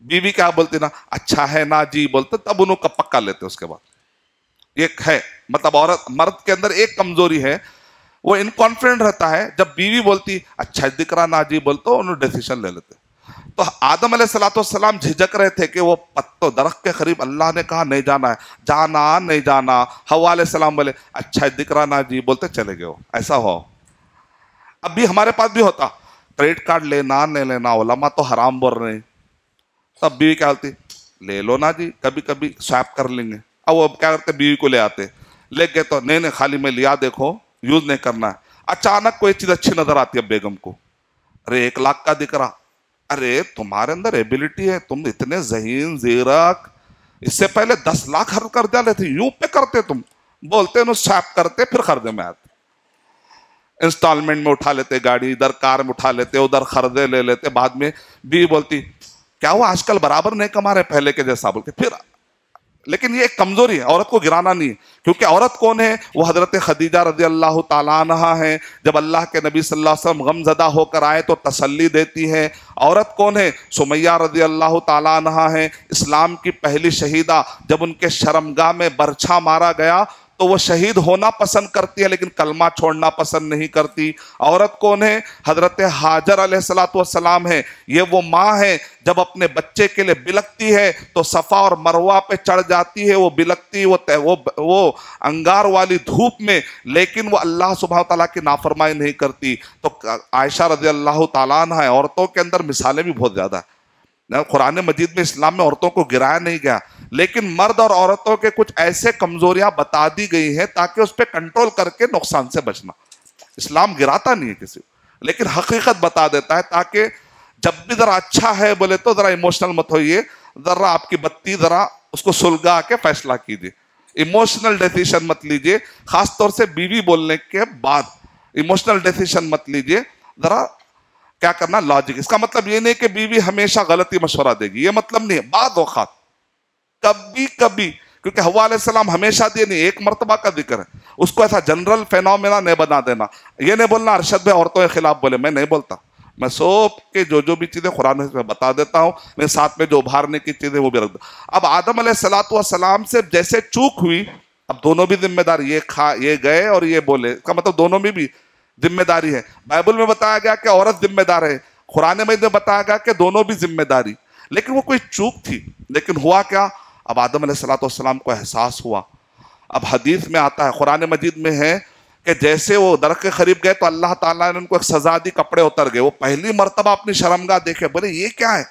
بیوی کیا بولتی نا، اچھا ہے نا جی بولتے، تب انہوں کا پکا لیتے. اس کے بعد یہ ہے مطلب مرد کے اندر ایک کمزوری ہے، وہ انکانفیڈنٹ رہتا ہے. جب بیوی بولتی اچھا دکھ رہا نا جی بولتے، انہوں ڈیسیشن لے لیتے. تو آدم علیہ السلام جھجک رہے تھے کہ وہ پتو درخت کے قریب اللہ نے کہا نہیں جانا ہے، جانا نہیں جانا. حوا علیہ السلام بولے اچھا دکھ رہا نا جی بولتے چلے گئے. ایسا ہو اب بھی ہمارے پاس بھی ہوتا، کریڈٹ کارڈ لینا نہیں لینا علماء تو حرام بول رہے ہیں، تب بیوی کیا ہوتی، لے لو نا جی، کبھی کبھی سوائپ کر لیں گے. اب وہ کیا کرتے، بیوی کو لے آتے، لے کے تو نہیں خالی میں لیا دیکھو یوز نہیں کرنا ہے. اچانک کوئی چیز اچھی نظر آتی ہے بیگم کو، ارے 1 لاکھ کا دکھ رہا، ارے تمہارے اندر ایبلٹی ہے، تم اتنے ذہین زیرک، اس سے پہلے 10 لاکھ خرچ کر جاتے تھے، یوں پہ کرتے تم، بولتے انہوں سوائپ کرتے پھر خریدے میں آتے. انسٹالمنٹ میں اٹھا لیتے گاڑی، ادھر کار میں اٹھا لیتے، ادھر خریدے لے لیتے. بعد میں بیوی بولتی کیا ہوا آج کل برابر نہیں کما رہے پہلے کے جیسا، بول کے پھر. لیکن یہ ایک کمزوری ہے، عورت کو گرانا نہیں ہے. کیونکہ عورت کون ہے؟ وہ حضرت خدیجہ رضی اللہ تعالیٰ عنہا ہیں. جب اللہ کے نبی صلی اللہ علیہ وسلم غم زدہ ہو کر آئے تو تسلی دیتی ہے. عورت کون ہے؟ سمیہ رضی اللہ تعالیٰ عنہا ہیں، اسلام کی پہلی شہیدہ. جب ان کے شرمگاہ میں برچھا مارا گیا تو وہ شہید ہونا پسند کرتی ہے لیکن کلمہ چھوڑنا پسند نہیں کرتی. عورت کون ہے؟ حضرت ہاجر علیہ السلام ہے. یہ وہ ماں ہے جب اپنے بچے کے لیے بلکتی ہے تو صفا اور مروہ پہ چڑھ جاتی ہے، وہ بلکتی وہ انگار والی دھوپ میں، لیکن وہ اللہ سبحانہ وتعالیٰ کی نافرمائی نہیں کرتی. تو عائشہ رضی اللہ تعالیٰ عنہ ہے. عورتوں کے اندر مثالیں بھی بہت زیادہ ہیں. قرآن مجید میں اسلام میں عورتوں کو گرایا نہیں گیا، لیکن مرد اور عورتوں کے کچھ ایسے کمزوریاں بتا دی گئی ہیں تاکہ اس پہ کنٹرول کر کے نقصان سے بچنا. اسلام گراتا نہیں ہے کسی کو، لیکن حقیقت بتا دیتا ہے تاکہ جب بھی ذرا اچھا ہے بولے تو ذرا ایموشنل مت ہوئیے، ذرا آپ کی بتی ذرا اس کو سلگا کے فیصلہ کیجیے. ایموشنل ڈیسیشن مت لیجیے، خاص طور سے بیوی بولنے کے بعد ایموشنل ڈیسیشن مت لیجیے. ذرا کیا کرنا لاجک. اس کا مطلب یہ نہیں کہ بیوی ہمیشہ غلطی مشورہ دے گی، یہ مطلب نہیں ہے. بعض اوقات کبھی کبھی، کیونکہ حوا علیہ السلام ہمیشہ دیے نہیں، ایک مرتبہ کا ذکر ہے. اس کو ایسا جنرل فینومینا نہیں بنا دینا. یہ نہیں بولنا ارشد بھائی عورتوں کے خلاف بولے، میں نہیں بولتا. میں سب کے جو بھی چیزیں قرآن میں بتا دیتا ہوں، میں ساتھ میں جو ابھارنے کی چیزیں وہ بھی رکھ دوں. اب آدم علیہ السلام سے جیسے چوک ہوئی، اب دونوں بھی ذمہ دار، یہ گئے اور یہ بولے، اس کا مطلب دونوں میں بھی ذمہ داری ہے. بائبل میں بتایا گیا کہ عورت ذمہ دار ہے، قرآن میں بتایا گیا کہ دونوں بھی ذمہ داری. لیکن وہ کوئی چوک تھی. لیکن ہوا کیا؟ اب آدم علیہ السلام کو احساس ہوا. اب حدیث میں آتا ہے، قرآن مجید میں ہے کہ جیسے وہ درخت کے قریب گئے تو اللہ تعالیٰ نے ان کو ایک سزا دی، کپڑے اتر گئے. وہ پہلی مرتبہ اپنی شرمگاہ دیکھے، بولے یہ کیا ہے؟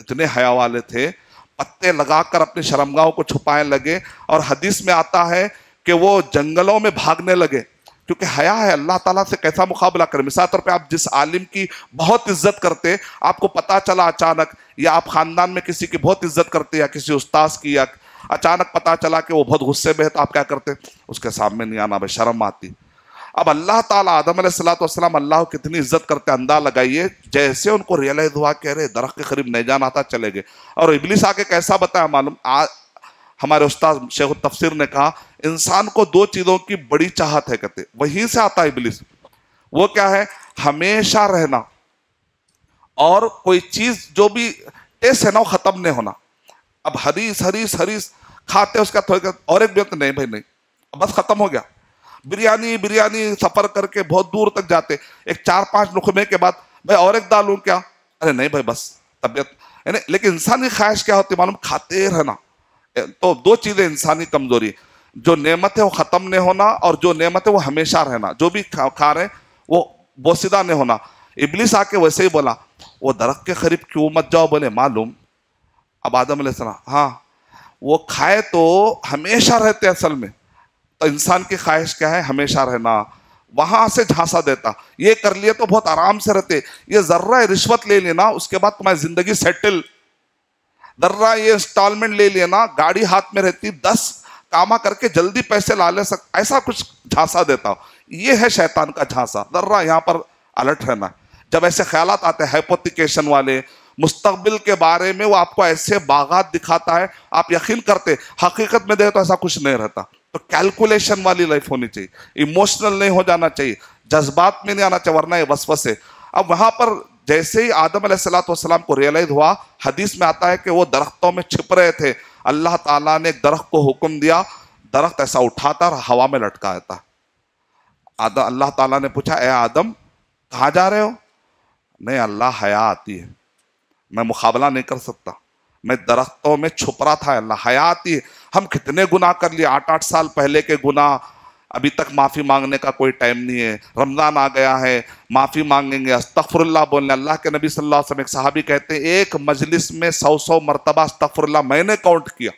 اتنے حیا والے تھے، پتے لگا کر اپنی شرمگاہوں کو چھپائے لگے. اور حدیث میں آتا ہے کہ وہ جنگلوں میں بھاگنے لگے، کیونکہ حیا ہے. اللہ تعالیٰ سے کیسا مقابلہ کریں؟ مثال طور پہ آپ جس عالم کی بہت عزت کرتے، آپ کو پتا چلا اچانک، یا آپ خاندان میں کسی کی بہت عزت کرتے یا کسی استاذ کی، یا اچانک پتا چلا کہ وہ بہت غصے میں ہے، تو آپ کیا کرتے؟ اس کے سامنے نہیں آنا، بے شرم آتی. اب اللہ تعالیٰ آدم علیہ السلام اللہ کو کتنی عزت کرتے، اندازہ لگائیے. جیسے ان کو ریئلائز ہوا کہ ارے درخت کے قریب نہیں جانا تھا، چلے گئے. اور ابلیس آ کے کیسا بتایا معلوم؟ ہمارے استاد شیخ التفسیر نے کہا انسان کو 2 چیزوں کی بڑی چاہت ہے، کہتے وہیں سے آتا ہے ابلیس. وہ کیا ہے؟ ہمیشہ رہنا اور کوئی چیز جو بھی ٹیسٹ ہے نا وہ ختم نہیں ہونا. اب حریص حریص حریص کھاتے اس کا تھوڑا اور ایک بھی ہوتا نہیں بھائی نہیں بس ختم ہو گیا. بریانی بریانی سفر کر کے بہت دور تک جاتے, ایک 4-5 لقمے کے بعد بھائی اور ایک ڈالوں کیا, ارے نہیں بھائی بس طبیعت. لیکن انسانی خواہش کیا ہوتی معلوم, کھاتے رہنا. تو دو چیزیں انسانی کمزوری, جو نعمت ہے وہ ختم نہیں ہونا, اور جو نعمت ہے وہ ہمیشہ رہنا. جو بھی کھا رہے ہیں وہ بوسیدہ نہیں ہونا. ابلیس آ کے ویسے ہی بولا وہ درخت کے قریب کیوں مت جاؤ, بولے معلوم. اب آدم علیہ السلام ہاں وہ کھائے تو ہمیشہ رہتے اصل میں, تو انسان کی خواہش کیا ہے, ہمیشہ رہنا. وہاں سے جھانسا دیتا, یہ کر لیے تو بہت آرام سے رہتے, یہ ذرہ رشوت لے لینا اس کے بعد تمہاری زندگی سیٹل, ذرہ یہ انسٹالمنٹ لے لینا گاڑی ہاتھ میں رہتی, 10 کاما کر کے جلدی پیسے لا لے ایسا کچھ جھانسا دیتا. یہ ہے شیطان کا جھانسا, ذرہ یہاں پر الرٹ رہنا. جب ایسے خیالات آتے ہیں ہائپوتھیکیشن والے, مستقبل کے بارے میں وہ آپ کو ایسے باغات دکھاتا ہے, آپ یقین کرتے, حقیقت میں دیکھے تو ایسا کچھ نہیں رہتا. تو کیلکولیشن والی لائف ہونی چاہیے, ایموشنل نہیں ہو جانا چاہیے, جذبات میں نہیں آنا چاہیے, ورنہ یہ وسوسے. اب وہاں پر جیسے ہی آدم علیہ السلام کو ریئلائز ہوا, حدیث میں آتا ہے کہ وہ درختوں میں چھپ رہے تھے, اللہ تعالیٰ نے ایک درخت کو حکم دیا, درخت ایسا اٹھاتا اور ہوا میں لٹکایا تھا. اللہ تعالیٰ نے پوچھا اے آدم کہاں جا رہے ہو؟ نہیں اللہ حیا آتی ہے, میں مقابلہ نہیں کر سکتا, میں درختوں میں چھپ رہا تھا, اللہ حیا آتی ہے. ہم کتنے گناہ کر لیے, 8 سال پہلے کے گناہ, ابھی تک معافی مانگنے کا کوئی ٹائم نہیں ہے. رمضان آ گیا ہے, معافی مانگیں گے, استغفر اللہ بولنے. اللہ کے نبی صلی اللہ علیہ وسلم ایک صحابی کہتے ہیں ایک مجلس میں 100 مرتبہ استغفر اللہ میں نے کاؤنٹ کیا.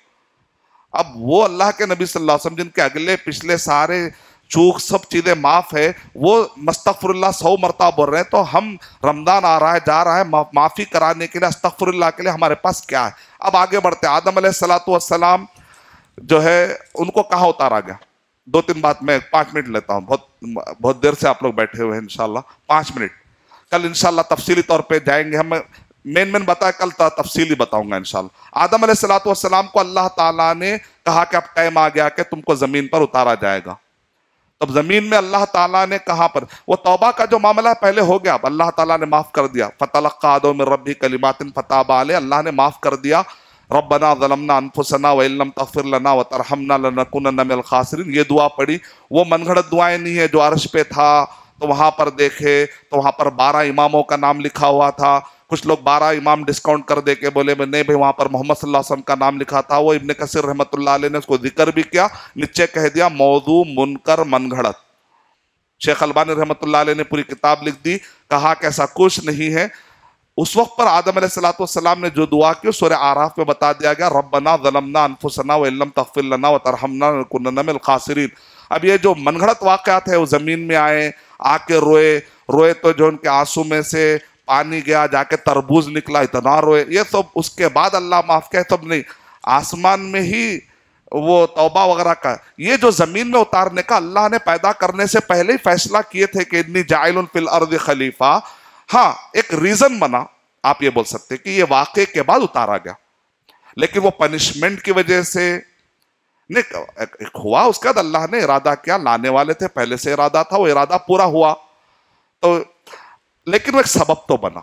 اب وہ اللہ کے نبی صلی اللہ علیہ وسلم جن کے اگلے پچھلے سارے چوک سب چیزیں معاف ہے, وہ استغفر اللہ 100 مرتبہ بول رہے ہیں. تو ہم رمضان آ رہا ہے, جا رہا ہے, معافی کرانے کے لیے استغفر اللہ کے لیے ہمارے پاس کیا ہے؟ اب آگے بڑھتے. آدم علیہ السلام جو ہے ان کو کہاں اتارا گیا؟ 2-3 بات میں 5 منٹ لیتا ہوں, بہت دیر سے آپ لوگ بیٹھے ہوئے ہیں, انشاءاللہ 5 منٹ. کل انشاءاللہ تفصیلی طور پہ جائیں گے, ہم مین بتایا, کل تفصیلی بتاؤں گا انشاءاللہ. آدم علیہ السلام کو اللہ تعالیٰ نے کہا کہ اب ٹائم آ گیا کہ تم کو زمین پر اتارا جائے گا. تب زمین میں اللہ تعالیٰ نے کہاں پر, وہ توبہ کا جو معاملہ پہلے ہو گیا, اب اللہ تعالیٰ نے معاف کر دیا. فَتَلَقَّىٰ آدَمُ مِن رَبِّهِ كَلِمَاتٍ فَتَابَ عَلَيْهِ, اللہ نے معاف کر دیا. رَبَّنَا ظَلَمْنَا أَنفُسَنَا وَإِن لَّمْ تَغْفِرْ لَنَا وَتَرْحَمْنَا لَنَكُونَنَّ مِنَ الْخَاسِرِينَ. یہ دعا پڑھی, وہ من گھڑت دعائیں نہیں ہے. جو عرش پہ تھا تو وہاں پر دیکھے تو وہاں پر 12 اماموں کا نام لکھا ہوا تھا. کچھ لوگ 12 امام ڈسکاؤنٹ کر دے کے بولے نہیں بھائی وہاں پر محمد صلی اللہ علیہ وسلم کا نام لکھا تھا. وہ ابن کثیر رحمۃ اللہ علیہ نے اس کو ذکر بھی کیا, نیچے کہہ دیا موضوع منکر من گھڑت. شیخ البانی رحمۃ اللہ علیہ نے پوری کتاب لکھ دی, کہا کہ ایسا کچھ نہیں ہے. اس وقت پر آدم علیہ السلام نے جو دعا کی سورہ اعراف میں بتا دیا گیا, ربنا ظلمنا انفسنا وان لم تغفر لنا وترحمنا لنکونن من الخاسرین. اب یہ جو من گھڑت واقعات ہے, وہ زمین میں آئے, آ کے روئے تو جو ان کے آنسو میں سے پانی گیا, جا کے تربوز نکلا, اتنا روئے. یہ سب اس کے بعد اللہ معاف کہے تب نہیں, آسمان میں ہی وہ توبہ وغیرہ کا. یہ جو زمین میں اتارنے کا اللہ نے پیدا کرنے سے پہلے ہی فیصلہ کیے تھے کہ انی جاعل فی الارض خلیفہ. ہاں ایک ریزن بنا, آپ یہ بول سکتے کہ یہ واقعے کے بعد اتارا گیا, لیکن وہ پنشمنٹ کی وجہ سے نہیں ہوا. اس کے بعد اللہ نے ارادہ کیا, لانے والے تھے, پہلے سے ارادہ تھا, وہ ارادہ پورا ہوا. تو لیکن وہ ایک سبب تو بنا,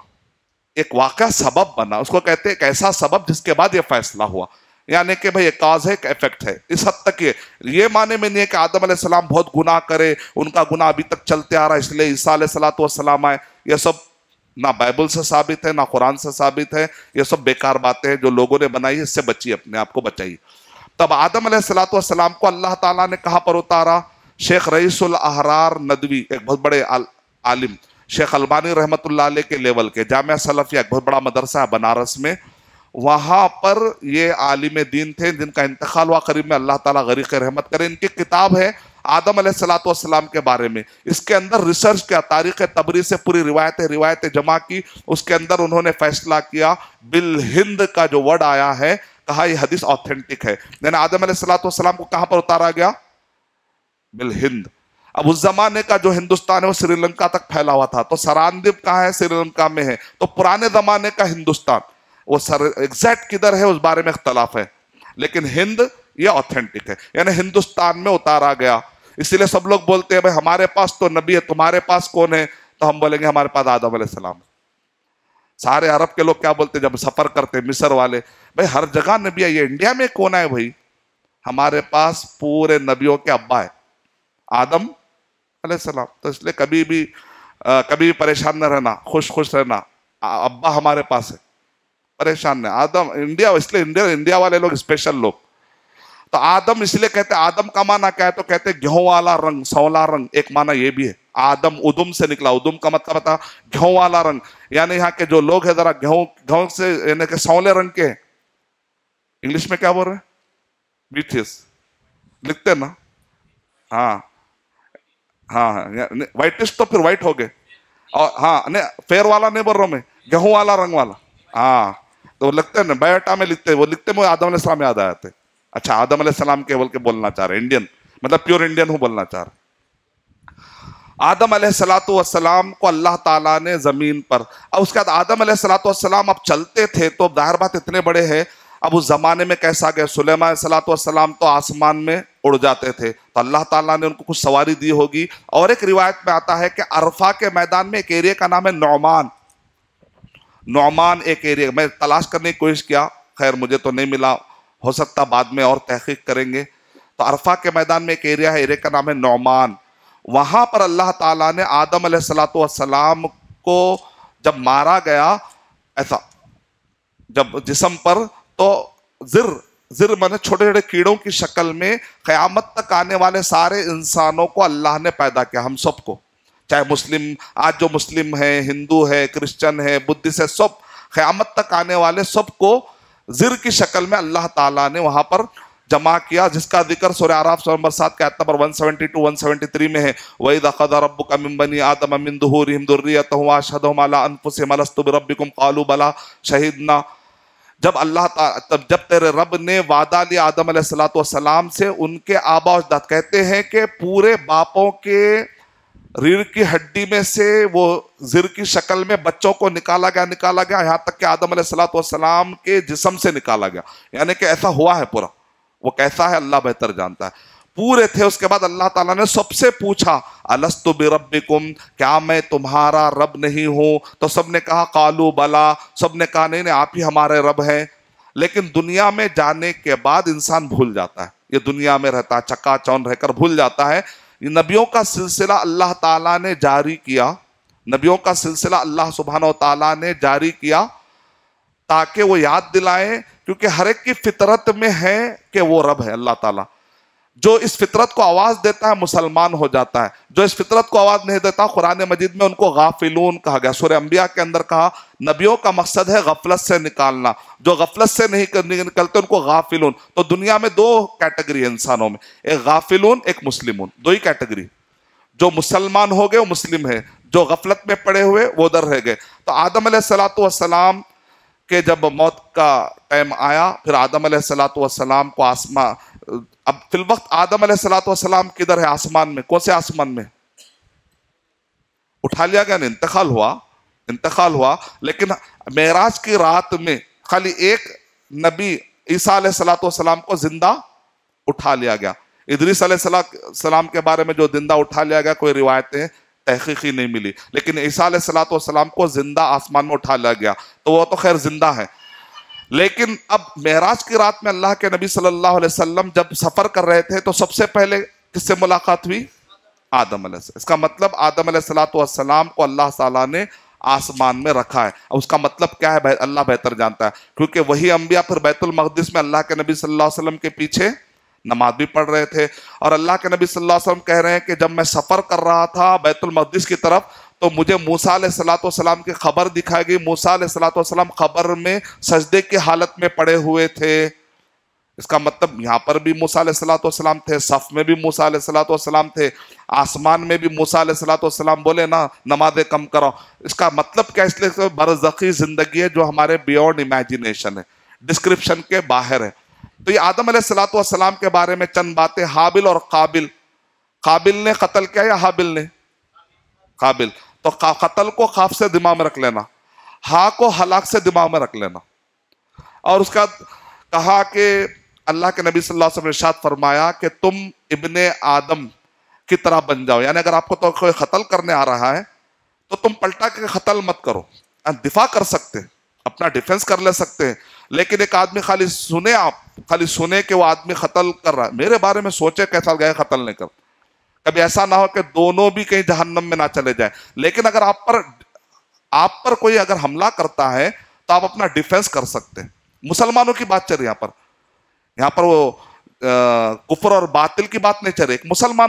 ایک واقعہ سبب بنا. اس کو کہتے ہیں ایک ایسا سبب جس کے بعد یہ فیصلہ ہوا. یعنی کہ بھئی ایک کاز ہے, ایک ایفیکٹ ہے. اس حد تک یہ معنی میں نہیں ہے کہ آدم علیہ السلام بہت گناہ کرے, ان کا گناہ ابھی تک چلتے آ رہا ہے اس لیے عیسیٰ علیہ السلام آئے. یہ سب نہ بائبل سے ثابت ہے, نہ قرآن سے ثابت ہے. یہ سب بیکار باتیں ہیں جو لوگوں نے بنائی, اس سے بچیے, اپنے آپ کو بچائیے. تب آدم علیہ السلام کو اللہ تعالیٰ نے کہاں پر اتارا؟ شیخ رئیس الاحرار ندوی, ایک بہت بڑے عالم, شیخ البانی رحمۃ اللہ علیہ کے لیول کے, جامعہ سلفیہ ایک بہت بڑا مدرسہ ہے بنارس میں, وہاں پر یہ عالم دین تھے جن کا انتقال ہوا قریب میں, اللہ تعالیٰ غریق رحمت کرے. ان کی کتاب ہے آدم علیہ السلام کے بارے میں. اس کے اندر ریسرچ کیا, تاریخ تبری سے پوری روایتیں جمع کی. اس کے اندر انہوں نے فیصلہ کیا, بالہند کا جو ورڈ آیا ہے, کہا یہ حدیث آتھینٹک ہے. یعنی آدم علیہ السلام کو کہاں پر اتارا گیا؟ بالہند. اب اس زمانے کا جو ہندوستان ہے وہ سری لنکا تک پھیلا ہوا تھا. تو سراندیپ کہاں ہے؟ سری لنکا میں ہے. تو پرانے زمانے کا ہندوستان, وہ ایگزیکٹ کدھر ہے اس بارے میں اختلاف ہے, لیکن ہند یہ آتھینٹک ہے. یعنی ہندوستان میں اتارا گیا. اسی لیے سب لوگ بولتے ہیں بھائی ہمارے پاس تو نبی ہے, تمہارے پاس کون ہے؟ تو ہم بولیں گے ہمارے پاس آدم علیہ السلام. سارے عرب کے لوگ کیا بولتے جب سفر کرتے مصر والے, بھائی ہر جگہ نبی ہے, یہ انڈیا میں کون ہے بھائی؟ ہمارے پاس پورے نبیوں کے ابا ہے آدم علیہ السلام. تو اس لیے کبھی بھی پریشان نہ رہنا, خوش رہنا, ابا ہمارے پاس ہے, پریشان نہیں. آدم انڈیا, اس لیے انڈیا والے لوگ اسپیشل لوگ. تو آدم اس لیے کہتے, آدم کا معنی کیا ہے؟ تو کہتے گیہوں والا رنگ, سولا رنگ. ایک معنی یہ بھی ہے, آدم ادم سے نکلا, ادم کا مطلب تھا گیہوں والا رنگ, یعنی یہاں کے جو لوگ ہیں ذرا گیہوں سے یعنی کہ سولے رنگ کے ہیں. انگلش میں کیا بول رہے ہیں؟ بیٹھیس لکھتے نا, ہاں وائٹس تو پھر وائٹ ہو گئے, اور ہاں فیئر والا نہیں بول رہا ہوں میں, گیہوں والا رنگ والا. ہاں تو وہ لکھتے نا, بایوڈاٹا میں لکھتے, وہ لکھتے مجھے آدم علیہ السلام یاد آ جاتے. اچھا آدم علیہ السلام کے بول کے بولنا چاہ رہے, انڈین مطلب پیور انڈین ہوں بولنا چاہ رہے. آدم علیہ السلام کو اللہ تعالیٰ نے زمین پر, اب اس کے بعد آدم علیہ السلام اب چلتے تھے تو ظاہر بات اتنے بڑے ہیں, اب اس زمانے میں کیسا گئے, سلیمان علیہ السلام تو آسمان میں اڑ جاتے تھے, تو اللہ تعالیٰ نے ان کو کچھ سواری دی ہوگی. اور ایک روایت میں آتا ہے کہ عرفہ کے میدان میں ایک ایریا کا نام ہے نعمان ایک ایریا, میں تلاش کرنے کی کوشش کیا, خیر مجھے تو نہیں ملا, ہو سکتا بعد میں اور تحقیق کریں گے. تو عرفہ کے میدان میں ایک ایریا ہے, ایریا کا نام ہے نعمان. وہاں پر اللہ تعالیٰ نے آدم علیہ السلام کو جب مارا گیا ایسا جب جسم پر, تو زر مانے چھوٹے چھوٹے کیڑوں کی شکل میں قیامت تک آنے والے سارے انسانوں کو اللہ نے پیدا کیا, ہم سب کو, چاہے مسلم, آج جو مسلم ہے, ہندو ہے, کرسچن ہے, بدھسٹ ہے, سب قیامت تک آنے والے سب کو زر کی شکل میں اللہ تعالیٰ نے وہاں پر جمع کیا, جس کا ذکر سورہ اعراف سورہ نمبر 7 کے آیت نمبر 172-173 میں ہے. وَإِذْ أَخَذَ رَبُّكَ مِن بَنِي آدَمَ مِن ظُهُورِهِمْ ذُرِّيَّتَهُمْ وَأَشْهَدَهُمْ عَلَىٰ أَنفُسِهِمْ أَلَسْتُ بِرَبِّكُمْ قَالُوا بَلَىٰ شَهِدْنَا. جب اللہ تعالیٰ جب تیرے رب نے وعدہ لیا آدم علیہ السلام سے, ان کے آبا و اجداد کہتے ہیں کہ پورے باپوں کے ریڑھ کی ہڈی میں سے وہ زر کی شکل میں بچوں کو نکالا گیا, یہاں تک کہ آدم علیہ السلام کے جسم سے نکالا گیا, یعنی کہ ایسا ہوا ہے پورا. وہ کیسا ہے اللہ بہتر جانتا ہے. پورے تھے. اس کے بعد اللہ تعالیٰ نے سب سے پوچھا الستو بربکم, کیا میں تمہارا رب نہیں ہوں؟ تو سب نے کہا قالوا بلا, سب نے کہا نہیں آپ ہی ہمارے رب ہیں. لیکن دنیا میں جانے کے بعد انسان بھول جاتا ہے, یہ دنیا میں رہتا ہے چکا چون رہ کر بھول جاتا ہے. نبیوں کا سلسلہ اللہ تعالیٰ نے جاری کیا, نبیوں کا سلسلہ اللہ سبحانہ و تعالیٰ نے جاری کیا تاکہ وہ یاد دلائیں, کیونکہ ہر ایک کی فطرت میں ہے کہ وہ رب ہے اللہ تعالیٰ. جو اس فطرت کو آواز دیتا ہے مسلمان ہو جاتا ہے, جو اس فطرت کو آواز نہیں دیتا قرآن مجید میں ان کو غافلون کہا گیا. سورہ انبیاء کے اندر کہا نبیوں کا مقصد ہے غفلت سے نکالنا, جو غفلت سے نہیں نکلتے ان کو غافلون. تو دنیا میں دو کیٹیگری ہے انسانوں میں, ایک غافلون ایک مسلمون, دو ہی کیٹیگری. جو مسلمان ہو گئے وہ مسلم ہے, جو غفلت میں پڑے ہوئے وہ ادھر رہ گئے. تو آدم علیہ السلام کہ جب موت کا ٹائم آیا, پھر آدم علیہ السلام کو آسمان, اب فی الوقت آدم علیہ السلام کدھر ہے؟ آسمان میں. کون سے آسمان میں؟ اٹھا لیا گیا, انتقال ہوا. لیکن معراج کی رات میں خالی ایک نبی عیسیٰ علیہ السلام کو زندہ اٹھا لیا گیا. ادریس علیہ السلام کے بارے میں جو زندہ اٹھا لیا گیا کوئی روایتیں تحقیقی نہیں ملی, لیکن عیسیٰ علیہ السلام کو زندہ آسمان میں اٹھا لیا گیا, تو وہ تو خیر زندہ ہے. لیکن اب معراج کی رات میں اللہ کے نبی صلی اللہ علیہ وسلم جب سفر کر رہے تھے تو سب سے پہلے کس سے ملاقات ہوئی؟ آدم علیہ السلام. اس کا مطلب آدم علیہ السلام کو اللہ تعالیٰ نے آسمان میں رکھا ہے. اب اس کا مطلب کیا ہے اللہ بہتر جانتا ہے, کیونکہ وہی انبیاء پھر بیت المقدس میں اللہ کے نبی صلی اللہ علیہ وسلم کے پیچھے نماز بھی پڑھ رہے تھے. اور اللہ کے نبی صلی اللہ علیہ وسلم کہہ رہے ہیں کہ جب میں سفر کر رہا تھا بیت المقدس کی طرف تو مجھے موسیٰ علیہ السلام کی خبر دکھائی گئی. موسیٰ علیہ السلام خبر میں سجدے کی حالت میں پڑے ہوئے تھے. اس کا مطلب یہاں پر بھی موسیٰ علیہ السلام تھے, صف میں بھی موسیٰ علیہ السلام تھے, آسمان میں بھی موسیٰ علیہ السلام بولے نا نمازیں کم کرو. اس کا مطلب کیا؟ اس لیے برزخی زندگی ہے جو ہمارے بیونڈ امیجنیشن ہے, ڈسکرپشن کے باہر ہے. تو یہ آدم علیہ السلام کے بارے میں چند باتیں. حابل اور قابل نے قتل کیا یا حابل نے؟ قابل. تو قتل کو خوف سے دماغ میں رکھ لینا, ہاں کو ہلاک سے دماغ میں رکھ لینا. اور اس کا کہا کہ اللہ کے نبی صلی اللہ علیہ وسلم نے ارشاد فرمایا کہ تم ابن آدم کی طرح بن جاؤ, یعنی اگر آپ کو تو کوئی قتل کرنے آ رہا ہے تو تم پلٹا کے قتل مت کرو. دفاع کر سکتے ہیں، اپنا ڈیفنس کر لے سکتے ہیں، لیکن ایک آدمی خالی سنے، آپ خالی سنے کہ وہ آدمی قتل کر رہا ہے، میرے بارے میں سوچے کیسا گئے قتل نہیں کر، کبھی ایسا نہ ہو کہ دونوں بھی کہیں جہنم میں نہ چلے جائیں۔ لیکن اگر آپ پر کوئی اگر حملہ کرتا ہے تو آپ اپنا ڈیفنس کر سکتے ہیں۔ مسلمانوں کی بات چل رہی یہاں پر وہ کفر اور باطل کی بات نہیں چل رہی،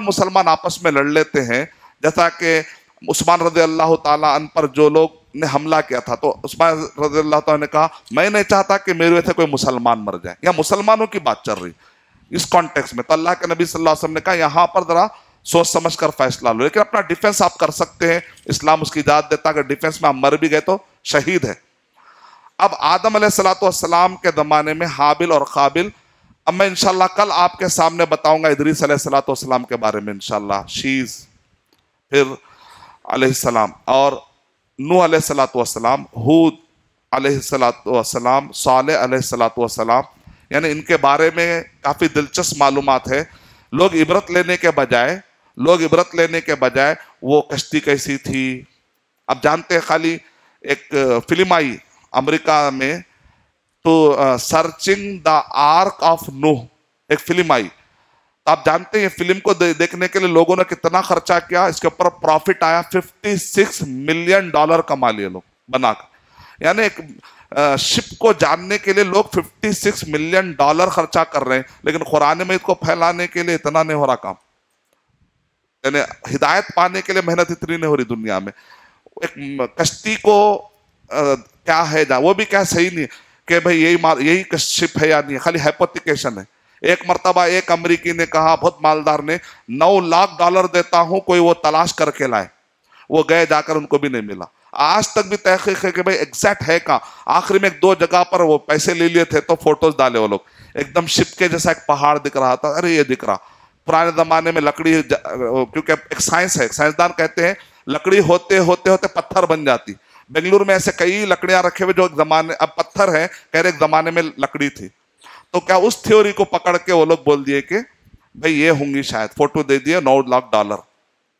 مسلمان آپس میں لڑ لیتے ہیں، جیسا کہ عثمان رضی اللہ تعالیٰ عنہ پر جو لوگ نے حملہ کیا تھا، تو عثمان رضی اللہ تعالیٰ نے کہا میں نہیں چاہتا کہ میرے وجہ سے کوئی مسلمان مر جائے، یا مسلمانوں کی بات چل رہی اس کانٹیکس میں، تو اللہ کے نبی صلی اللہ علیہ وسلم نے کہا یہاں پر ذرا سوچ سمجھ کر فیصلہ لو، لیکن اپنا ڈیفنس آپ کر سکتے ہیں، اسلام اس کی اجازت دیتا، اگر ڈیفنس میں آپ مر بھی گئے تو شہید ہے۔ اب آدم علیہ السلام کے زمانے میں حابل اور قابل، اب میں انشاءاللہ کل آپ کے سامنے بتاؤں گا ادریس علیہ السلام کے بارے میں انشاءاللہ، شیز، پھر علیہ السلام، اور نوح علیہ السلام، ہود علیہ السلام، صالح علیہ السلام، یعنی ان کے بارے میں کافی دلچسپ معلومات ہے۔ لوگ عبرت لینے کے بجائے وہ کشتی کیسی تھی، اب جانتے ہیں، خالی ایک فلم آئی امریکہ میں، تو سرچنگ دا آرک آف نوح، ایک فلم آئی، آپ جانتے ہیں یہ فلم کو دیکھنے کے لیے لوگوں نے کتنا خرچہ کیا، اس کے اوپر پروفٹ آیا $56 ملین کما لیے لوگ بنا کر، یعنی ایک شپ کو جاننے کے لیے لوگ $56 ملین خرچہ کر رہے ہیں، لیکن قرآن میں اس کو پھیلانے کے لیے اتنا نہیں ہو رہا کام، یعنی ہدایت پانے کے لیے محنت اتنی نہیں ہو رہی دنیا میں۔ ایک کشتی کو کیا ہے وہ بھی کیا صحیح نہیں کہ بھئی یہی شپ ہے یا نہیں، خالی ہائپوتھیکیشن ہے۔ ایک مرتبہ ایک امریکی نے کہا، بہت مالدار نے، $9 لاکھ دیتا ہوں کوئی وہ تلاش کر کے لائے، وہ گئے جا کر ان کو بھی نہیں ملا، آج تک بھی تحقیق ہے کہ بھئی ایگزیکٹ ہے کہاں، آخری میں ایک دو جگہ پر وہ پیسے لے لیے تھے تو فوٹوز ڈالے وہ لوگ، ایک دم شپ کے جیسا ایک پہاڑ دکھ رہا تھا، ارے یہ دکھ رہا، پرانے زمانے میں لکڑی، کیونکہ ایک سائنس ہے، سائنسدان کہتے ہیں لکڑی ہوتے ہوتے ہوتے پتھر بن جاتی، بنگلور میں ایسے کئی لکڑیاں رکھے ہوئے جو ایک زمانے اب پتھر ہیں، کہہ رہے ایک زمانے میں لکڑی تھی، تو کیا اس تھیوری کو پکڑ کے وہ لوگ بول دیے کہ بھئی یہ ہوں گی، شاید فوٹو دے دیے $9 لاکھ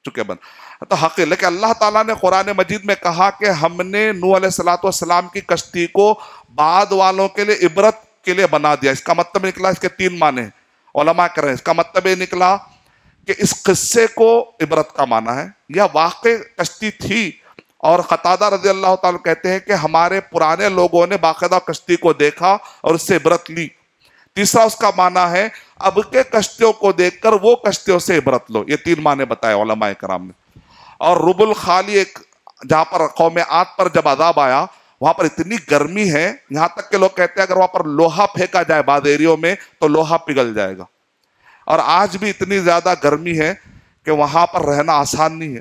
چکے بن، تو حقیقت، لیکن اللہ تعالیٰ نے قرآن مجید میں کہا کہ ہم نے نوح علیہ السلام کی کشتی کو بعد والوں کے لیے عبرت کے لیے بنا دیا۔ اس کا مطلب نکلا، اس کے 3 معنی ہیں، علماء کر رہے ہیں، اس کا مطلب یہ نکلا کہ اس قصے کو عبرت کا معنی ہے، یا واقع کشتی تھی، اور قتادہ رضی اللہ تعالیٰ کہتے ہیں کہ ہمارے پرانے لوگوں نے باقاعدہ کشتی کو دیکھا اور اس سے عبرت لی۔ تیسرا اس کا معنی ہے اب کے کشتیوں کو دیکھ کر وہ کشتیوں سے عبرت لو، یہ 3 معنی بتائے علماء کرام نے۔ اور رب الخالی، ایک جہاں پر قوم عاد پر جب عذاب آیا، وہاں پر اتنی گرمی ہے، یہاں تک کہ لوگ کہتے ہیں اگر وہاں پر لوہا پھینکا جائے بعض ایریوں میں تو لوہا پگھل جائے گا، اور آج بھی اتنی زیادہ گرمی ہے کہ وہاں پر رہنا آسان نہیں ہے۔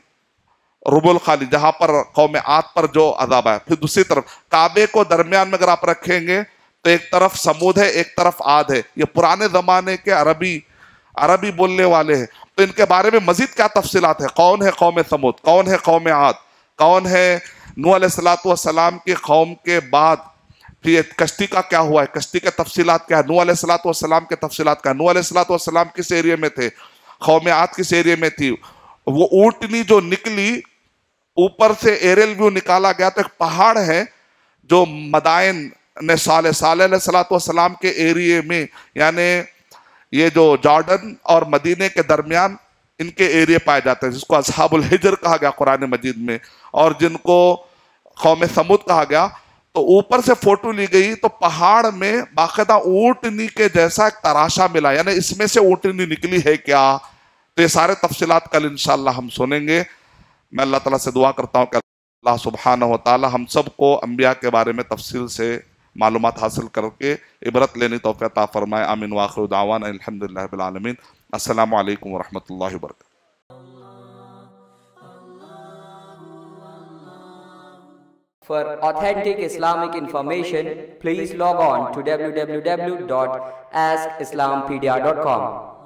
رب الخالی جہاں پر قوم عاد پر جو عذاب آیا، پھر دوسری طرف کعبے کو درمیان میں اگر آپ رکھیں گے تو ایک طرف سمود ہے، ایک طرف عاد ہے، یہ پرانے زمانے کے عربی بولنے والے ہیں، تو ان کے بارے میں مزید کیا تفصیلات ہیں، کون ہے قوم سمود، کون ہے قوم عاد، کون ہے نوح علیہ السلام کی قوم کے بعد، پھر یہ کشتی کا کیا ہوا ہے، کشتی کے تفصیلات کیا ہے، نوح علیہ السلام کے تفصیلات کیا ہے، نوح علیہ السلام کس ایریے میں تھے، قوم عاد کس ایریے میں تھی، وہ اونٹنی جو نکلی، اوپر سے ایریل ویو نکالا گیا تو ایک پہاڑ ہے جو مدائن نے صالح علیہ السلام کے ایریے میں، یعنی یہ جو جارڈن اور مدینے کے درمیان ان کے ایریے پائے جاتے ہیں، جس کو اصحاب الحجر کہا گیا قرآن مجید میں، اور جن کو قوم سمود کہا گیا، تو اوپر سے فوٹو لی گئی تو پہاڑ میں باقاعدہ اونٹنی کے جیسا ایک تراشا ملا، یعنی اس میں سے اونٹنی نکلی ہے کیا، تو یہ سارے تفصیلات کل انشاءاللہ ہم سنیں گے۔ میں اللہ تعالیٰ سے دعا کرتا ہوں کہ اللہ سبحانہ و تعالیٰ ہم سب کو انبیاء کے بارے میں تفصیل سے معلومات حاصل کر کے عبرت لینی توفیق عطا فرمائے۔ آمین وآخر دعوانا الحمدللہ رب العالمین۔ السلام علیکم ورحمۃ اللہ وبرکاتہ۔ For authentic Islamic information, please log on to www.askislampedia.com.